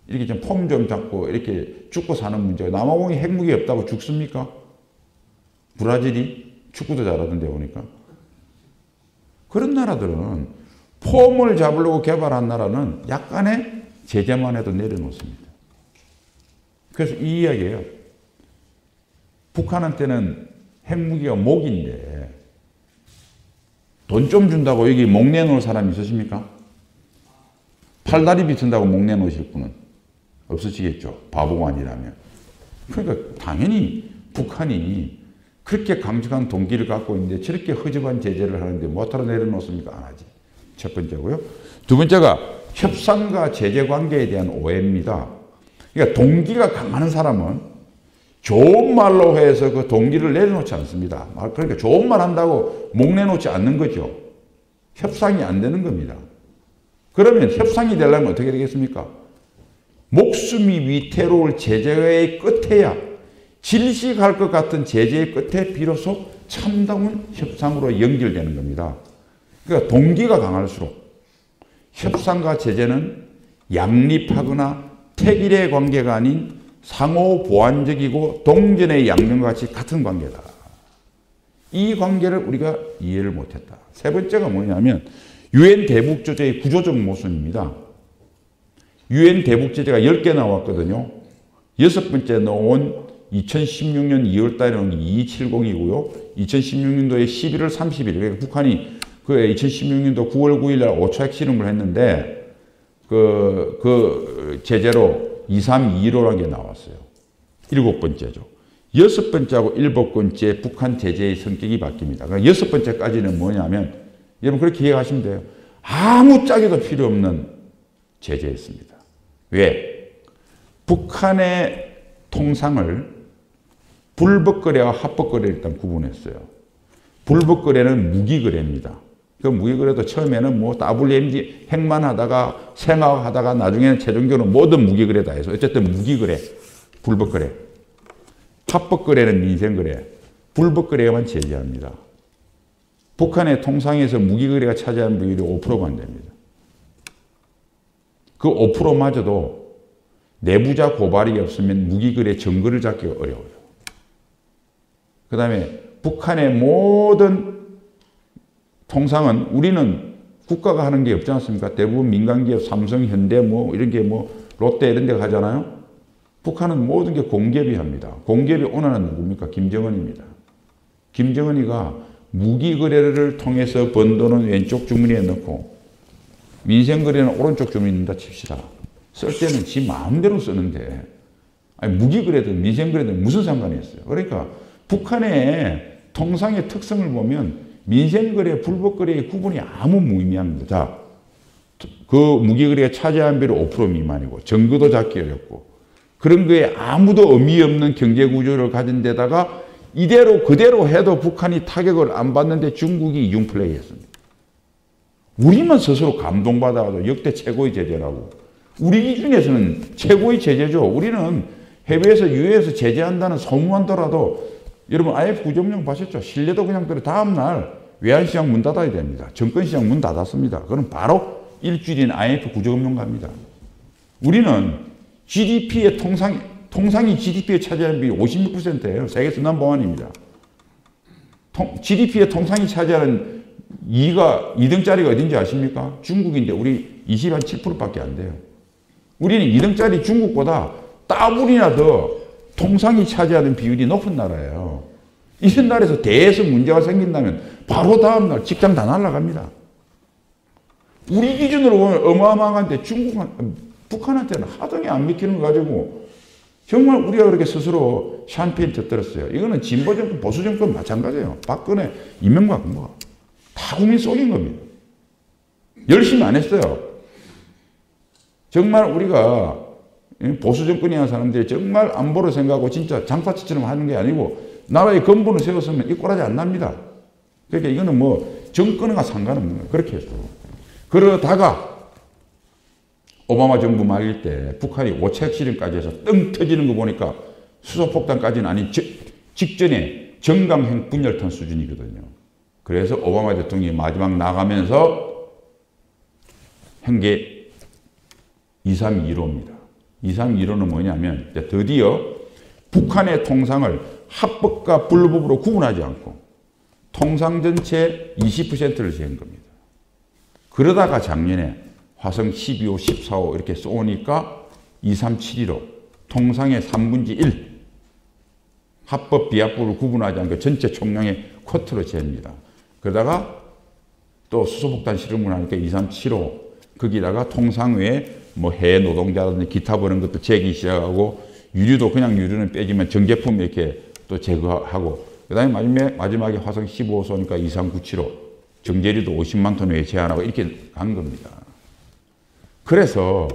Speaker 2: 이렇게 좀 폼 좀 잡고 이렇게 죽고 사는 문제가, 남아공이 핵무기 없다고 죽습니까? 브라질이 축구도 잘하던데 보니까. 그런 나라들은 폼을 잡으려고 개발한 나라는 약간의 제재만 해도 내려놓습니다. 그래서 이 이야기예요. 북한한테는 핵무기가 목인데 돈 좀 준다고 여기 목 내놓을 사람이 있으십니까? 팔다리 비튼다고 목 내놓으실 분은 없으시겠죠. 바보가 아니라면. 그러니까 당연히 북한이 그렇게 강력한 동기를 갖고 있는데 저렇게 허접한 제재를 하는데 뭐하러 내려놓습니까? 안 하지. 첫 번째고요. 두 번째가 협상과 제재 관계에 대한 오해입니다. 그러니까 동기가 강한 사람은 좋은 말로 해서 그 동기를 내려놓지 않습니다. 그러니까 좋은 말 한다고 목 내놓지 않는 거죠. 협상이 안 되는 겁니다. 그러면 협상이 되려면 어떻게 되겠습니까? 목숨이 위태로울 제재의 끝에야 질식할 것 같은 제재의 끝에 비로소 참다운 협상으로 연결되는 겁니다. 그러니까 동기가 강할수록 협상과 제재는 양립하거나 택일의 관계가 아닌 상호 보완적이고 동전의 양면과 같이 같은 관계다. 이 관계를 우리가 이해를 못했다. 세 번째가 뭐냐면 유엔 대북제재의 구조적 모순입니다. 유엔 대북제재가 10개 나왔거든요. 여섯 번째 나온 2016년 2월 달에 나온 게 2270이고요. 2016년도에 11월 30일, 그러니까 북한이 그 2016년도 9월 9일 날 5차 핵실험을 했는데 그 제재로 2325라는 게 나왔어요. 일곱 번째죠. 여섯 번째하고 일곱 번째 북한 제재의 성격이 바뀝니다. 그러니까 여섯 번째까지는 뭐냐면 여러분 그렇게 기억하시면 돼요. 아무 짝에도 필요 없는 제재였습니다. 왜? 북한의 통상을 불법거래와 합법거래를 일단 구분했어요. 불법거래는 무기거래입니다. 그 무기거래도 처음에는 뭐 WMD 핵만 하다가 생화하다가 나중에는 최종적으로 모든 무기거래다 해서 어쨌든 무기거래, 불법거래. 합법거래는 민생거래, 불법거래만 제재합니다. 북한의 통상에서 무기거래가 차지하는 비율이 5%가 안 됩니다. 그 5%마저도 내부자 고발이 없으면 무기거래 증거를 잡기가 어려워요. 그 다음에 북한의 모든 통상은 우리는 국가가 하는 게 없지 않습니까? 대부분 민간기업, 삼성, 현대, 뭐 이런 게 뭐 롯데 이런 데 가잖아요. 북한은 모든 게 공기업이 합니다. 공기업의 오너는 누굽니까? 김정은입니다. 김정은이가 무기거래를 통해서 번 돈은 왼쪽 주머니에 넣고 민생거래는 오른쪽 주머니에 넣는다 칩시다. 쓸 때는 지 마음대로 쓰는데 아니 무기거래든 민생거래든 무슨 상관이 있어요. 그러니까 북한의 통상의 특성을 보면 민생거래, 불법거래의 구분이 아무 무의미합니다. 자, 그 무기거래가 차지한 비율이 5% 미만이고 증거도 잡기 어렵고 그런 거에 아무도 의미 없는 경제구조를 가진 데다가 이대로 그대로 해도 북한이 타격을 안 받는데 중국이 이중 플레이했습니다. 우리만 스스로 감동받아가지고 역대 최고의 제재라고. 우리 기준에서는 최고의 제재죠. 우리는 해외에서 유해에서 제재한다는 소문하더라도 여러분 IMF 구조명령 보셨죠? 신뢰도 그냥 들어 다음날 외환시장 문 닫아야 됩니다. 정권시장 문 닫았습니다. 그럼 바로 일주일인 IMF 구조금융 갑니다. 우리는 GDP의 통상이 GDP에 차지하는 비율이 56%예요. 세계에서 넘버원입니다. GDP의 통상이 차지하는 2등짜리가 어딘지 아십니까? 중국인데 우리 27%밖에 안 돼요. 우리는 2등짜리 중국보다 따블이나 더 통상이 차지하는 비율이 높은 나라예요. 이런 나라에서 대에서 문제가 생긴다면 바로 다음날 직장 다 날아갑니다. 우리 기준으로 보면 어마어마한데 북한한테는 하등이 안 믿기는 거 가지고 정말 우리가 그렇게 스스로 샴페인 터뜨렸어요. 이거는 진보정권, 보수정권 마찬가지예요. 박근혜, 이명박 뭐 다 국민 속인 겁니다. 열심히 안 했어요. 정말 우리가 보수 정권이라는 사람들이 정말 안보를 생각하고 진짜 장사치처럼 하는 게 아니고 나라의 근본을 세웠으면 이 꼴하지 안 납니다. 그러니까 이거는 뭐 정권과 상관없는 거예요. 그렇게 해서. 그러다가 오바마 정부 말일 때 북한이 오책 실험까지 해서 뻥 터지는 거 보니까 수소폭탄까지는 아닌 직전에 정강행 분열탄 수준이거든요. 그래서 오바마 대통령이 마지막 나가면서 한 게 232호입니다. 232호는 뭐냐면 드디어 북한의 통상을 합법과 불법으로 구분하지 않고 통상 전체 20%를 재은 겁니다. 그러다가 작년에 화성 12호, 14호 이렇게 쏘니까 2371호 통상의 3분의 1 합법 비합법을 구분하지 않고 전체 총량의 쿼터로 잽니다. 그러다가 또 수소폭탄 실험을 하니까 2375 거기다가 통상 외에 뭐 해외 노동자라든지 기타 그런 것도 재기 시작하고 유류도 그냥 유류는 빼지만 정제품 이렇게 또 제거하고 그 다음에 마지막에 화성 15호 쏘니까 23975 정제류도 50만 톤 외에 제한하고 이렇게 간 겁니다. 그래서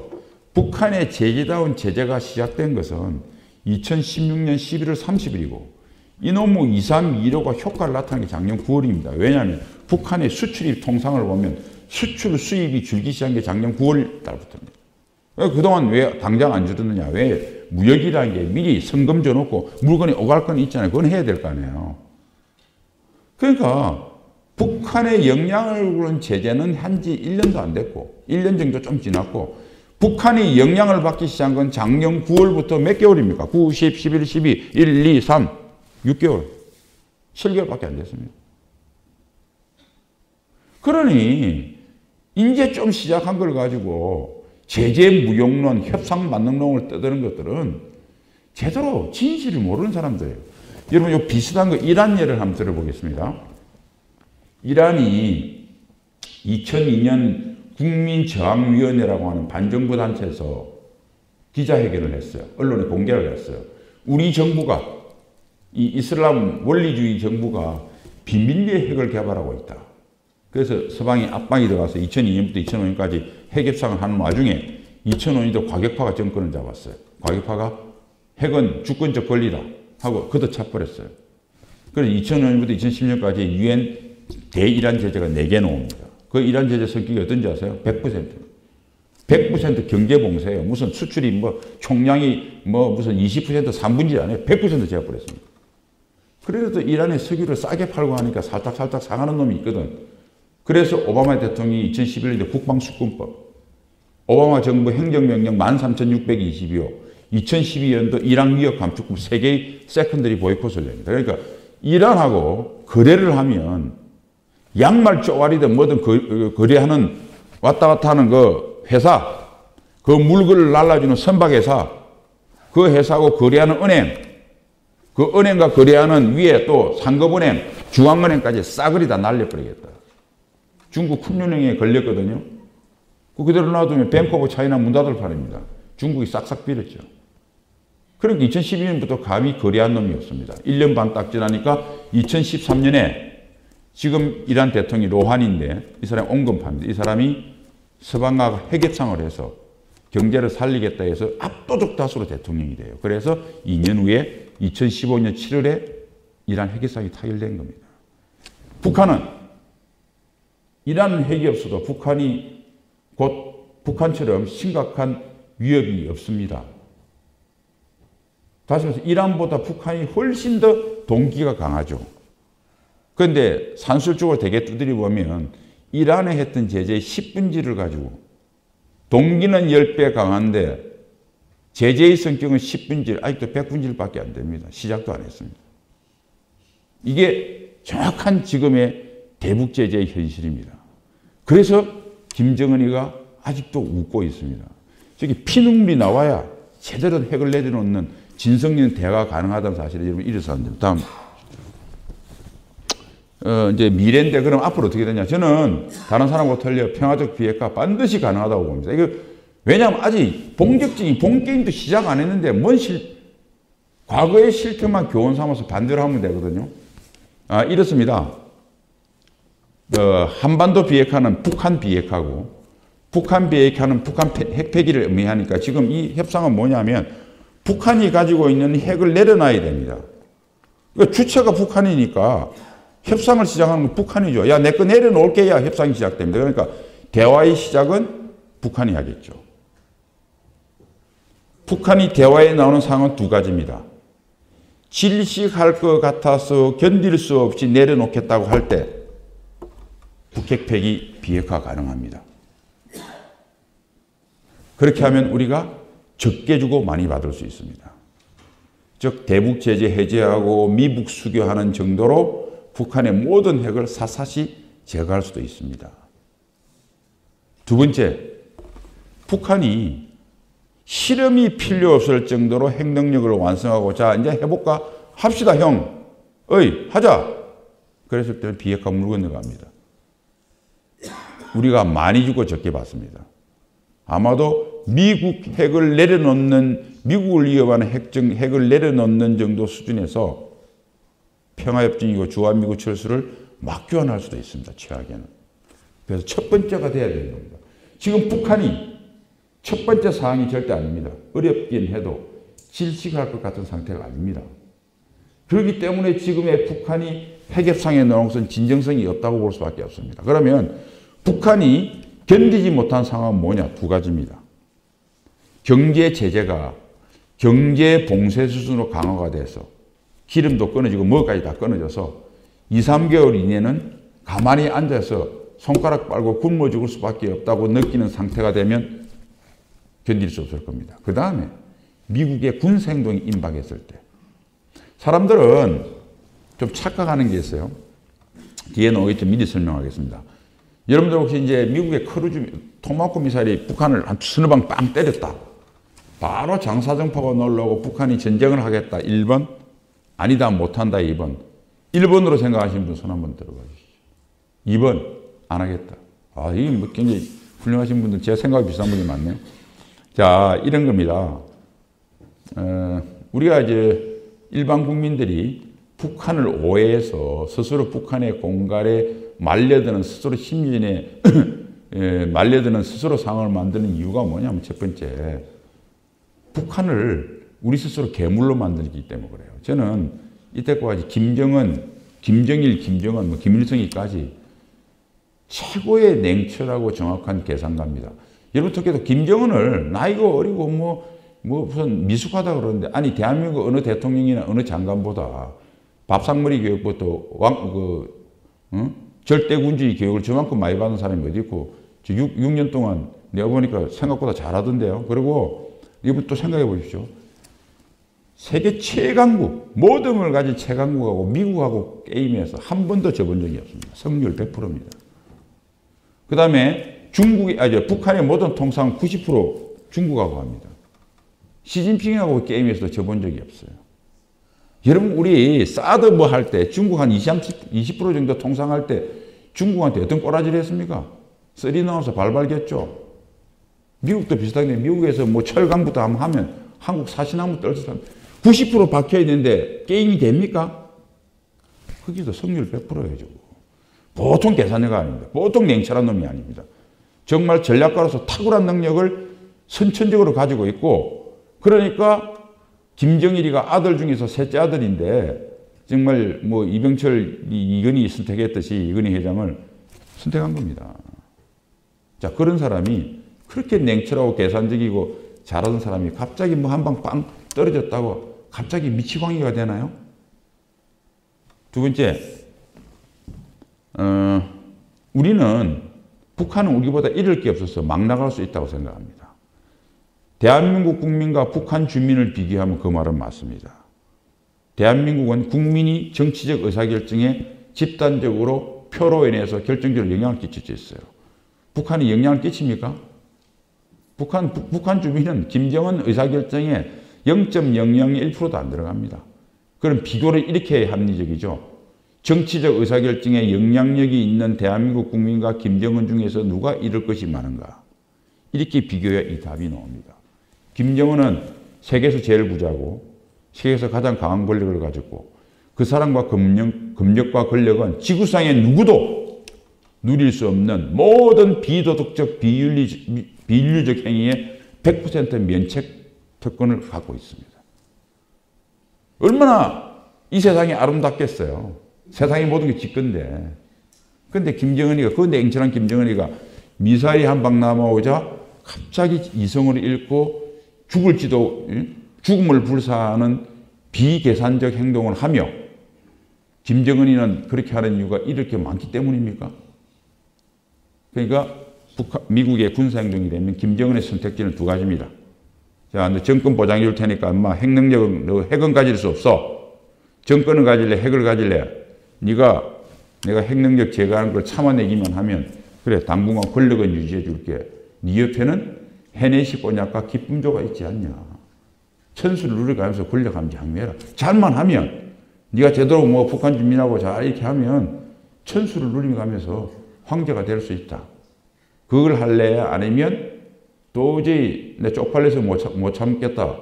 Speaker 2: 북한의 제기다운 제재가 시작된 것은 2016년 11월 30일이고 이놈의 232호가 효과를 나타낸 게 작년 9월입니다. 왜냐하면 북한의 수출입 통상을 보면 수출 수입이 줄기 시작한 게 작년 9월 달부터입니다. 그동안 왜 당장 안 줄었느냐? 왜 무역이라는 게 미리 성금 줘놓고 물건이 오갈 건 있잖아요. 그건 해야 될 거 아니에요. 그러니까 북한의 영향을 주는 제재는 한지 1년도 안 됐고 1년 정도 좀 지났고 북한이 영향을 받기 시작한 건 작년 9월부터 몇 개월입니까? 9, 10, 11, 12, 1, 2, 3, 6개월. 7개월밖에 안 됐습니다. 그러니 이제 좀 시작한 걸 가지고 제재 무용론, 협상 만능론을 떠드는 것들은 제대로 진실을 모르는 사람들이에요. 여러분 요 비슷한 거 이란 예를 한번 들어보겠습니다. 이란이 2002년 국민저항위원회라고 하는 반정부 단체에서 기자회견을 했어요. 언론에 공개를 했어요. 우리 정부가 이 이슬람 원리주의 정부가 비밀리에 핵을 개발하고 있다. 그래서 서방이 압박이 들어가서 2002년부터 2005년까지 핵 협상을 하는 와중에 2005년도 과격파가 정권을 잡았어요. 과격파가 핵은 주권적 권리다 하고 걷어차버렸어요. 그래서 2005년부터 2010년까지 유엔 대이란 제재가 4개 나옵니다. 그 이란 제재 성격이 어떤지 아세요? 100%. 100% 경제 봉쇄예요. 무슨 수출이 뭐 총량이 뭐 무슨 20% 3분의 1 아니에요. 100% 제압버렸습니다. 그래도 이란의 석유를 싸게 팔고 하니까 살짝 상하는 놈이 있거든. 그래서 오바마 대통령이 2011년에 국방수권법, 오바마 정부 행정명령 13,622호, 2012년도 이란 위협 감축법 3개의 세컨더리 보이콧을 냅니다. 그러니까 이란하고 거래를 하면 양말 쪼가리든 뭐든 거래하는 왔다 갔다 하는 그 회사, 그 물건을 날라주는 선박회사, 그 회사하고 거래하는 은행, 그 은행과 거래하는 위에 또 상급은행, 중앙은행까지 싸그리 다 날려버리겠다. 중국 쿤륜행에 걸렸거든요. 그대로 놔두면 뱅크 오브 차이나 문 닫을 판입니다. 중국이 싹싹 빌었죠. 그러니까 2012년부터 감히 거래한 놈이 없습니다. 1년 반 딱 지나니까 2013년에 지금 이란 대통령이 로하니인데 이 사람이 온건파입니다. 이 사람이 서방과 핵협상을 해서 경제를 살리겠다 해서 압도적 다수로 대통령이 돼요. 그래서 2년 후에 2015년 7월에 이란 핵협상이 타결된 겁니다. 북한은 이란 핵이 없어도 북한이 곧 북한처럼 심각한 위협이 없습니다. 다시 말해서 이란보다 북한이 훨씬 더 동기가 강하죠. 그런데 산술적으로 되게 두드려 보면 이란에 했던 제재의 10분지를 가지고 동기는 10배 강한데 제재의 성격은 10분질, 아직도 100분질밖에 안 됩니다. 시작도 안 했습니다. 이게 정확한 지금의 대북 제재의 현실입니다. 그래서 김정은이가 아직도 웃고 있습니다. 저기 피눈물이 나와야 제대로 핵을 내려놓는 진성있는 대화가 가능하다는 사실을 여러분 이래서 안 됩니다. 다음. 이제 미래인데 그럼 앞으로 어떻게 되냐. 저는 다른 사람과 틀려 평화적 비핵화 반드시 가능하다고 봅니다. 이거 왜냐하면 아직 본격적인 본게임도 시작 안 했는데 과거의 실태만 교훈 삼아서 반대로 하면 되거든요. 이렇습니다. 한반도 비핵화는 북한 비핵화고 북한 비핵화는 북한 핵폐기를 의미하니까 지금 이 협상은 뭐냐면 북한이 가지고 있는 핵을 내려놔야 됩니다. 그러니까 주체가 북한이니까 협상을 시작하는 건 북한이죠. 야, 내 거 내려놓을게야 협상이 시작됩니다. 그러니까 대화의 시작은 북한이 하겠죠. 북한이 대화에 나오는 상황은 두 가지입니다. 질식할 것 같아서 견딜 수 없이 내려놓겠다고 할 때 북핵 폐기 비핵화 가능합니다. 그렇게 하면 우리가 적게 주고 많이 받을 수 있습니다. 즉 대북 제재 해제하고 미북 수교하는 정도로 북한의 모든 핵을 샅샅이 제거할 수도 있습니다. 두 번째, 북한이 실험이 필요 없을 정도로 핵 능력을 완성하고 자 이제 해볼까? 합시다 형. 어이 하자. 그랬을 때는 비핵화 물 건너갑니다. 우리가 많이 주고 적게 받습니다. 아마도 미국 핵을 내려놓는 미국을 위협하는 핵을 내려놓는 정도 수준에서 평화협정이고 주한미군 철수를 막 교환할 수도 있습니다. 최악에는. 그래서 첫 번째가 돼야 되는 겁니다. 지금 북한이 첫 번째 사항이 절대 아닙니다. 어렵긴 해도 질식할 것 같은 상태가 아닙니다. 그렇기 때문에 지금의 북한이 핵협상에 나온 것은 진정성이 없다고 볼 수밖에 없습니다. 그러면 북한이 견디지 못한 상황은 뭐냐? 두 가지입니다. 경제 제재가 경제 봉쇄 수준으로 강화가 돼서 기름도 끊어지고 뭐까지 다 끊어져서 2, 3개월 이내는 가만히 앉아서 손가락 빨고 굶어 죽을 수밖에 없다고 느끼는 상태가 되면 견딜 수 없을 겁니다. 그 다음에 미국의 군사행동이 임박했을 때 사람들은 좀 착각하는 게 있어요. 뒤에 나오겠죠. 미리 설명하겠습니다. 여러분들 혹시 이제 미국의 크루즈 토마호크 미사일이 북한을 한 서너 방 빵 때렸다. 바로 장사정포가 놀라고 북한이 전쟁을 하겠다. 1번. 아니다 못한다. 2번. 1번으로 생각하시는 분 손 한번 들어봐 주시죠. 2번. 안 하겠다. 아, 이게 뭐 굉장히 훌륭하신 분들, 제가 생각이 비슷한 분이 많네요. 자, 이런 겁니다. 우리가 이제 일반 국민들이 북한을 오해해서 스스로 북한의 공갈에 말려드는 스스로 심리전에 말려드는 스스로 상황을 만드는 이유가 뭐냐면 첫 번째, 북한을 우리 스스로 괴물로 만들기 때문에 그래요. 저는 이때까지 김정은, 김정일, 김정은, 뭐 김일성이까지 최고의 냉철하고 정확한 계산가입니다. 여러분 특히도 김정은을 나이가 어리고 뭐 무슨 미숙하다 그러는데 아니 대한민국 어느 대통령이나 어느 장관보다 밥상머리 교육부터 절대군주의 교육을 저만큼 많이 받은 사람이 어디 있고 6년 동안 내가 보니까 생각보다 잘하던데요. 그리고 이분 또 생각해 보십시오. 세계 최강국, 모든 걸 가진 최강국하고 미국하고 게임에서 한 번도 져본 적이 없습니다. 승률 100%입니다. 그 다음에 북한의 모든 통상 90% 중국하고 합니다. 시진핑하고 게임에서도 져본 적이 없어요. 여러분, 우리 사드 뭐 할 때 중국 한 20% 정도 통상할 때 중국한테 어떤 꼬라지를 했습니까? 썰이 나와서 발발겠죠. 미국도 비슷하게 미국에서 뭐 철강부터 하면 한국 사시나무 떨어져서 90% 박혀 있는데 게임이 됩니까? 거기도 승률 100%예요. 보통 계산해가 아닙니다. 보통 냉철한 놈이 아닙니다. 정말 전략가로서 탁월한 능력을 선천적으로 가지고 있고 그러니까 김정일이가 아들 중에서 셋째 아들인데 정말 뭐 이병철, 이건희 선택했듯이 이건희 회장을 선택한 겁니다. 자, 그런 사람이 그렇게 냉철하고 계산적이고 잘하는 사람이 갑자기 뭐 한 방 빵 떨어졌다고 갑자기 미치광이가 되나요? 두 번째, 우리는 북한은 우리보다 잃을 게 없어서 막 나갈 수 있다고 생각합니다. 대한민국 국민과 북한 주민을 비교하면 그 말은 맞습니다. 대한민국은 국민이 정치적 의사결정에 집단적으로 표로 인해서 결정적으로 영향을 끼칠 수 있어요. 북한이 영향을 끼칩니까? 북한 주민은 김정은 의사결정에 0.001%도 안 들어갑니다. 그럼 비교를 이렇게 해야 합리적이죠. 정치적 의사결정에 영향력이 있는 대한민국 국민과 김정은 중에서 누가 잃을 것이 많은가? 이렇게 비교해야 이 답이 나옵니다. 김정은은 세계에서 제일 부자고 세계에서 가장 강한 권력을 가졌고 그 사람과 금력과 권력은 지구상의 누릴 수 없는 모든 비도덕적 비윤리적 행위에 100% 면책 특권을 갖고 있습니다. 얼마나 이 세상이 아름답겠어요. 세상의 모든 게 지 건데. 근데 김정은이가, 그 냉철한 김정은이가 미사일이 한 방 남아오자 갑자기 이성을 잃고 죽음을 불사하는 비계산적 행동을 하며, 김정은이는 그렇게 하는 이유가 이렇게 많기 때문입니까? 그러니까 미국의 군사행동이 되면 김정은의 선택지는 두 가지입니다. 자, 너 정권 보장해 줄 테니까 엄마 핵능력은, 너 핵은 가질 수 없어. 정권을 가질래, 핵을 가질래. 네가 내가 핵능력 제거하는 걸 참아내기만 하면 그래, 당분간 권력은 유지해 줄게. 네 옆에는 헤네시 꼬냑과 기쁨조가 있지 않냐. 천수를 누려가면서 권력하면 장미해라. 잘만 하면, 네가 제대로 뭐 북한 주민하고 잘 이렇게 하면 천수를 누리면서 황제가 될 수 있다. 그걸 할래? 아니면 도저히 내 쪽팔려서 못 참겠다.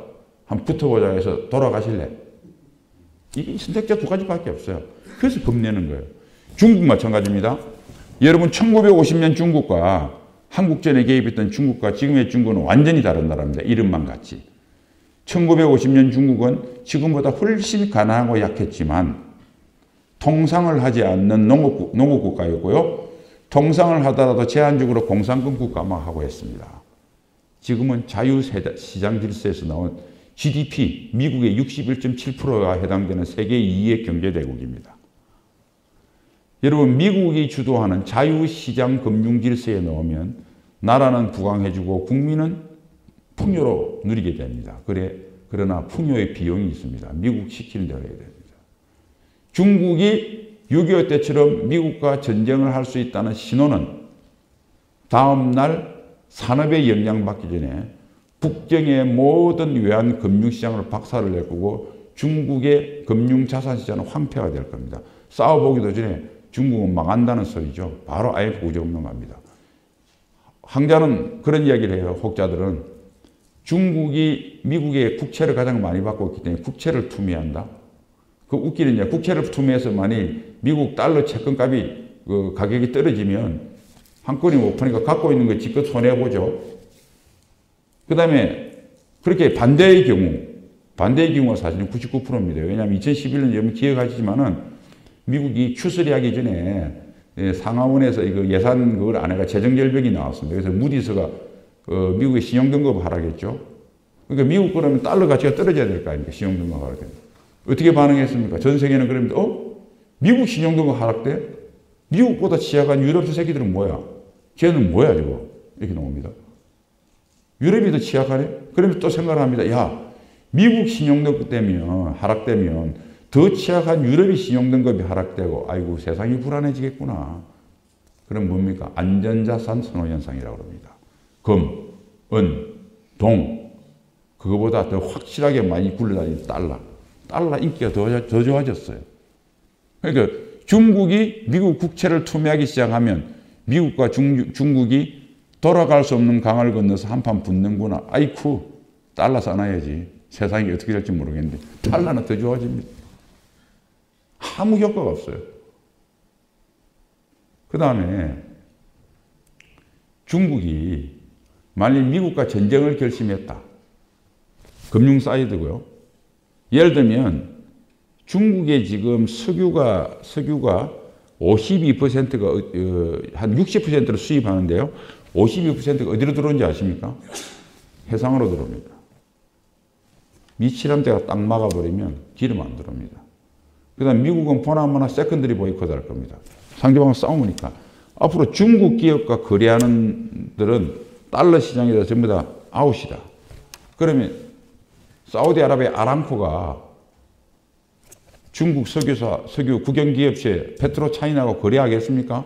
Speaker 2: 한번 붙어보자 해서 돌아가실래? 이게 선택자 두 가지밖에 없어요. 그래서 겁내는 거예요. 중국 마찬가지입니다. 여러분 1950년 중국과 한국전에 개입했던 중국과 지금의 중국은 완전히 다른 나라입니다. 이름만 같이. 1950년 중국은 지금보다 훨씬 가난하고 약했지만 통상을 하지 않는 농업국가였고요. 통상을 하더라도 제한적으로 공산권 국가만 하고 했습니다. 지금은 자유시장 질서에서 나온 GDP, 미국의 61.7%가 해당되는 세계 2위 경제대국입니다. 여러분, 미국이 주도하는 자유시장 금융 질서에 넣으면 나라는 부강해지고 국민은 풍요로 누리게 됩니다. 그러나 풍요의 비용이 있습니다. 미국 시키는 대로 해야 됩니다. 중국이 6.25 때처럼 미국과 전쟁을 할 수 있다는 신호는 다음 날 산업에 영향받기 전에 북경의 모든 외환 금융시장을 박살을 낼 거고 중국의 금융자산시장은 황폐가 될 겁니다. 싸워보기도 전에 중국은 망한다는 소리죠. 바로 IMF 구제금융 갑니다. 학자는 그런 이야기를 해요. 혹자들은 중국이 미국의 국채를 가장 많이 받고 있기 때문에 국채를 투매한다. 그 웃기는 게 국채를 투매해서 만일 미국 달러 채권값이 그 가격이 떨어지면 한 건이 못 파니까 갖고 있는 거 지껏 손해보죠. 그 다음에 그렇게 반대의 경우가 사실은 99%입니다. 왜냐하면 2011년 여러분 기억하시지만은 미국이 추스리하기 전에 상하원에서 이거 예산 그걸 안 해가 재정절벽이 나왔습니다. 그래서 무디스가 미국의 신용등급 하락했죠. 그러니까 미국 그러면 달러 가치가 떨어져야 될 거 아닙니까? 신용등급 하락했. 어떻게 반응했습니까? 전 세계는 그럽니다. 미국 신용등급 하락돼? 미국보다 취약한 유럽 새끼들은 뭐야? 쟤는 뭐야 저거? 이렇게 나옵니다. 유럽이 더 취약하네? 그러면 또 생각을 합니다. 야, 미국 신용등급 되면 하락되면 더 취약한 유럽의 신용등급이 하락되고 아이고 세상이 불안해지겠구나. 그럼 뭡니까? 안전자산 선호현상이라고 합니다. 금, 은, 동 그거보다 더 확실하게 많이 굴러다니는 달러 인기가 더 좋아졌어요. 그러니까 중국이 미국 국채를 투매하기 시작하면 미국과 중국이 돌아갈 수 없는 강을 건너서 한판 붙는구나. 아이쿠 달러 싸놔야지. 세상이 어떻게 될지 모르겠는데 달러는 더 좋아집니다. 아무 효과가 없어요. 그 다음에 중국이 만일 미국과 전쟁을 결심했다. 금융 사이드고요. 예를 들면 중국의 지금 석유가 52%가 한 60%를 수입하는데요. 52%가 어디로 들어오는지 아십니까? 해상으로 들어옵니다. 미칠함대가 딱 막아버리면 기름 안 들어옵니다. 그 다음 미국은 보나마나 세컨더리 보이콧 할 겁니다. 상대방은 싸우니까. 앞으로 중국 기업과 거래하는 들은 달러 시장에다 전부 다 아웃이다. 그러면 사우디아라비아 아람코가 중국 석유 국영기업체 페트로차이나하고 거래하겠습니까?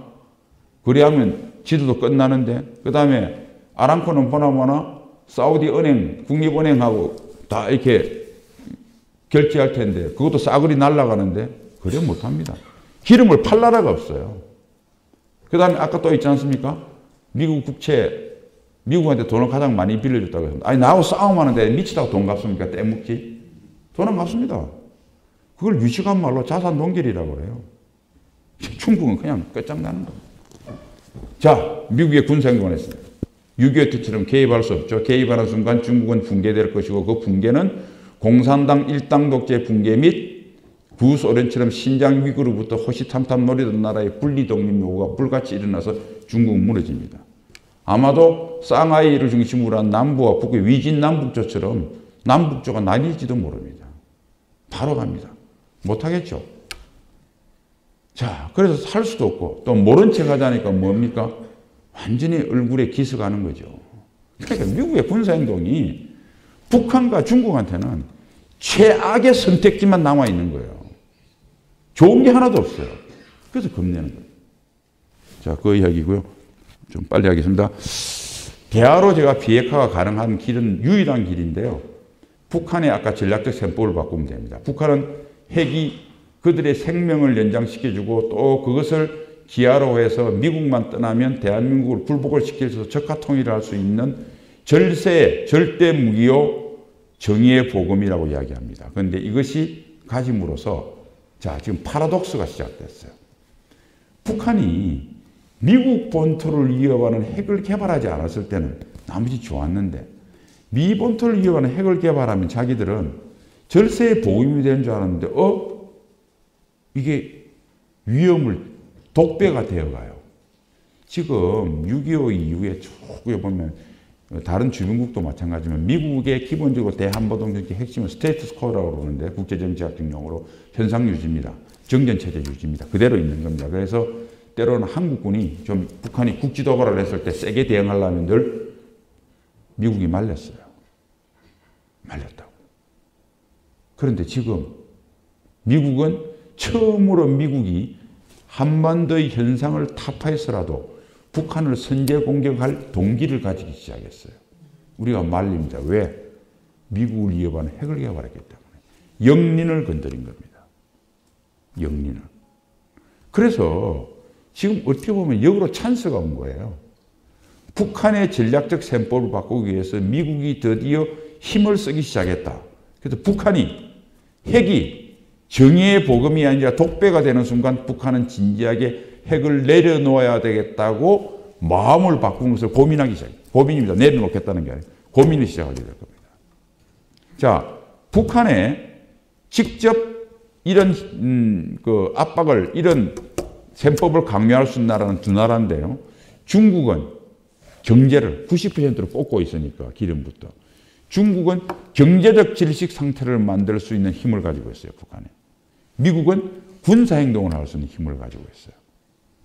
Speaker 2: 거래하면 지도도 끝나는데 그 다음에 아람코는 보나마나 사우디 은행, 국립은행하고 다 이렇게 결제할 텐데 그것도 싸그리 날아가는데 그래 못합니다. 기름을 팔 나라가 없어요. 그 다음에 아까 또 있지 않습니까? 미국 국채, 미국한테 돈을 가장 많이 빌려줬다고 했습니다. 아니 나하고 싸움하는데 미치다고 돈 갚습니까? 떼묵지? 돈은 갚습니다. 그걸 유식한 말로 자산 동결이라고 그래요. 중국은 그냥 끝장나는 겁니다. 자, 미국의 군사행동을 했습니다. 6.25 때처럼 개입할 수 없죠. 개입하는 순간 중국은 붕괴될 것이고 그 붕괴는 공산당 일당 독재 붕괴 및 구소련처럼 신장 위구르부터 호시탐탐 노리던 나라의 분리독립 요구가 불같이 일어나서 중국은 무너집니다. 아마도 상하이를 중심으로 한 남부와 북의 위진 남북조처럼 남북조가 나뉠지도 모릅니다. 바로 갑니다. 못하겠죠. 자, 그래서 살 수도 없고 또 모른 척 하자니까 뭡니까? 완전히 얼굴에 기스가는 거죠. 그러니까 미국의 군사행동이 북한과 중국한테는 최악의 선택지만 남아있는 거예요. 좋은 게 하나도 없어요. 그래서 겁내는 거예요. 자, 그 이야기고요. 좀 빨리 하겠습니다. 대화로 제가 비핵화가 가능한 길은 유일한 길인데요. 북한의 아까 전략적 셈법을 바꾸면 됩니다. 북한은 핵이 그들의 생명을 연장시켜주고 또 그것을 기하로 해서 미국만 떠나면 대한민국을 굴복을 시켜서 적화 통일을 할 수 있는 절대 무기요 정의의 복음이라고 이야기합니다. 그런데 이것이 가짐으로써 자, 지금 파라독스가 시작됐어요. 북한이 미국 본토를 위협하는 핵을 개발하지 않았을 때는 나머지 좋았는데 미 본토를 위협하는 핵을 개발하면 자기들은 절세의 복음이 되는 줄 알았는데 이게 위험을 독배가 되어가요. 지금 6.25 이후에 쭉 보면 다른 주변국도 마찬가지지만 미국의 기본적으로 대한보동정의 핵심은 스테이트스 코어라고 그러는데 국제정치학적 용어로 현상 유지입니다. 정전체제 유지입니다. 그대로 있는 겁니다. 그래서 때로는 한국군이 좀 북한이 국지 도발을 했을 때 세게 대응하려면 늘 미국이 말렸어요. 말렸다고. 그런데 지금 미국은 처음으로 미국이 한반도의 현상을 타파해서라도 북한을 선제 공격할 동기를 가지기 시작했어요. 우리가 말립니다. 왜? 미국을 위협하는 핵을 개발했기 때문에. 영린을 건드린 겁니다. 영린을. 그래서 지금 어떻게 보면 역으로 찬스가 온 거예요. 북한의 전략적 셈법을 바꾸기 위해서 미국이 드디어 힘을 쓰기 시작했다. 그래서 북한이 핵이 정의의 복음이 아니라 독배가 되는 순간 북한은 진지하게 핵을 내려놓아야 되겠다고 마음을 바꾼 것을 고민하기 시작해요. 고민입니다. 내려놓겠다는 게 아니라 고민을 시작하게 될 겁니다. 자, 북한에 직접 이런 압박을, 이런 셈법을 강요할 수 있는 나라는 두 나라인데요. 중국은 경제를 90%로 뽑고 있으니까 기름부터. 중국은 경제적 질식 상태를 만들 수 있는 힘을 가지고 있어요. 북한에. 미국은 군사행동을 할 수 있는 힘을 가지고 있어요.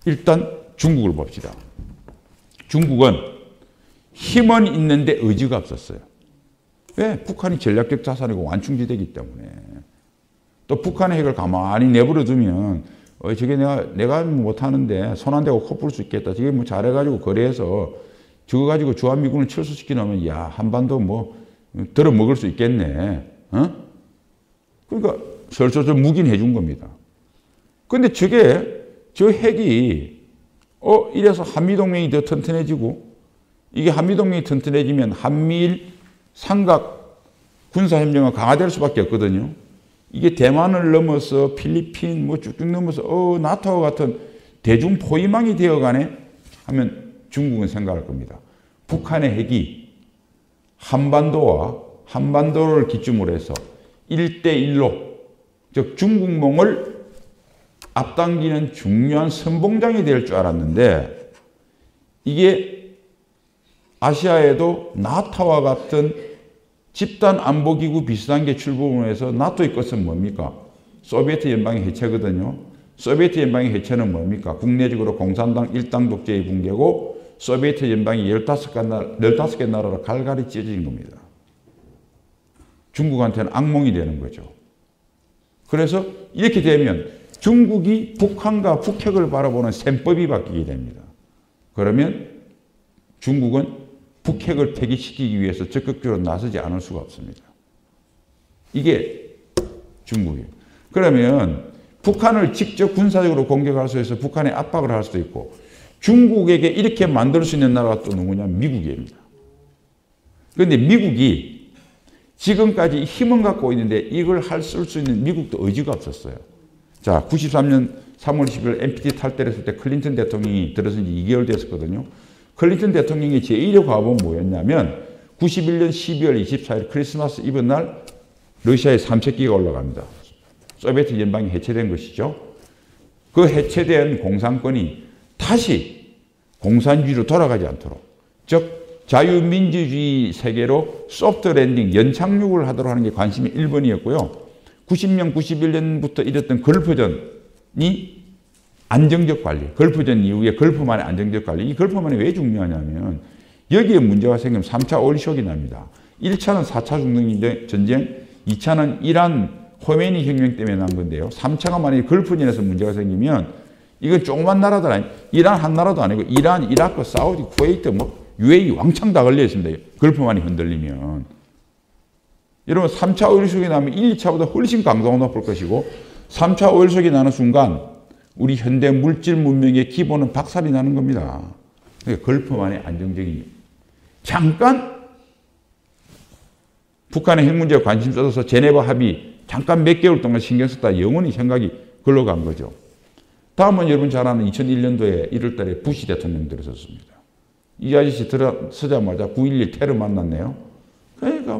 Speaker 2: 일단 중국을 봅시다. 중국은 힘은 있는데 의지가 없었어요. 왜? 북한이 전략적 자산이고 완충지대이기 때문에. 또 북한의 핵을 가만히 내버려 두면 저게 내가 못하는데 손 안 대고 코 풀 수 있겠다. 저게 뭐 잘해가지고 거래해서 저거 가지고 주한미군을 철수시켜 놓으면 야, 한반도 뭐 들어 먹을 수 있겠네. 그러니까 설설설 무긴 해준 겁니다. 근데 저 핵이 이래서 한미동맹이 더 튼튼해지고 이게 한미동맹이 튼튼해지면 한미일 삼각 군사협력은 강화될 수밖에 없거든요. 이게 대만을 넘어서 필리핀 뭐 쭉쭉 넘어서 나토와 같은 대중 포위망이 되어가네 하면 중국은 생각할 겁니다. 북한의 핵이 한반도를 기점으로 해서 1대1로 즉 중국몽을 앞당기는 중요한 선봉장이 될 줄 알았는데 이게 아시아에도 나토와 같은 집단 안보기구 비슷한 게 출범을 해서 나토의 것은 뭡니까? 소비에트 연방의 해체거든요. 소비에트 연방의 해체는 뭡니까? 국내적으로 공산당 일당 독재의 붕괴고 소비에트 연방이 15개 나라로 갈갈이 찢어진 겁니다. 중국한테는 악몽이 되는 거죠. 그래서 이렇게 되면 중국이 북한과 북핵을 바라보는 셈법이 바뀌게 됩니다. 그러면 중국은 북핵을 폐기시키기 위해서 적극적으로 나서지 않을 수가 없습니다. 이게 중국이에요. 그러면 북한을 직접 군사적으로 공격할 수 있어서 북한에 압박을 할 수도 있고 중국에게 이렇게 만들 수 있는 나라가 또 누구냐면 미국입니다. 그런데 미국이 지금까지 힘은 갖고 있는데 이걸 쓸 수 있는 미국도 의지가 없었어요. 자, 93년 3월 10일 NPT 탈퇴를 했을 때 클린턴 대통령이 들어선 지 2개월 됐었거든요. 클린턴 대통령의 제1의 과업은 뭐였냐면 91년 12월 24일 크리스마스 이브 날 러시아의 3세기가 올라갑니다. 소비에트 연방이 해체된 것이죠. 그 해체된 공산권이 다시 공산주의로 돌아가지 않도록, 즉 자유민주주의 세계로 소프트 랜딩, 연착륙을 하도록 하는 게 관심이 1번이었고요. 90년, 91년부터 일었던 걸프전이 안정적 관리, 걸프전 이후에 걸프만의 안정적 관리, 이 걸프만이 왜 중요하냐면 여기에 문제가 생기면 3차 오일 쇼크가 납니다. 1차는 4차 중동 전쟁, 2차는 이란 호메니 혁명 때문에 난 건데요. 3차가 만약에 걸프전에서 문제가 생기면 이건 조그만 나라들 아니, 이란 한 나라도 아니고 이란, 이라크, 사우디, 쿠웨이트, UAE 왕창 다 걸려 있습니다. 걸프만이 흔들리면. 여러분 3차 오일 쇼크가 나면 1, 2차보다 훨씬 강도가 높을 것이고 3차 오일 쇼크가 나는 순간 우리 현대 물질 문명의 기본은 박살이 나는 겁니다. 그러니까 걸프만의 안정적인 잠깐 북한의 핵 문제에 관심 쏟아서 제네바 합의 잠깐 몇 개월 동안 신경 썼다 영원히 생각이 글로 간 거죠. 다음은 여러분 잘 아는 2001년도에 1월 달에 부시 대통령 들어섰습니다. 이 아저씨 들어서자마자 9.11 테러 만났네요. 그러니까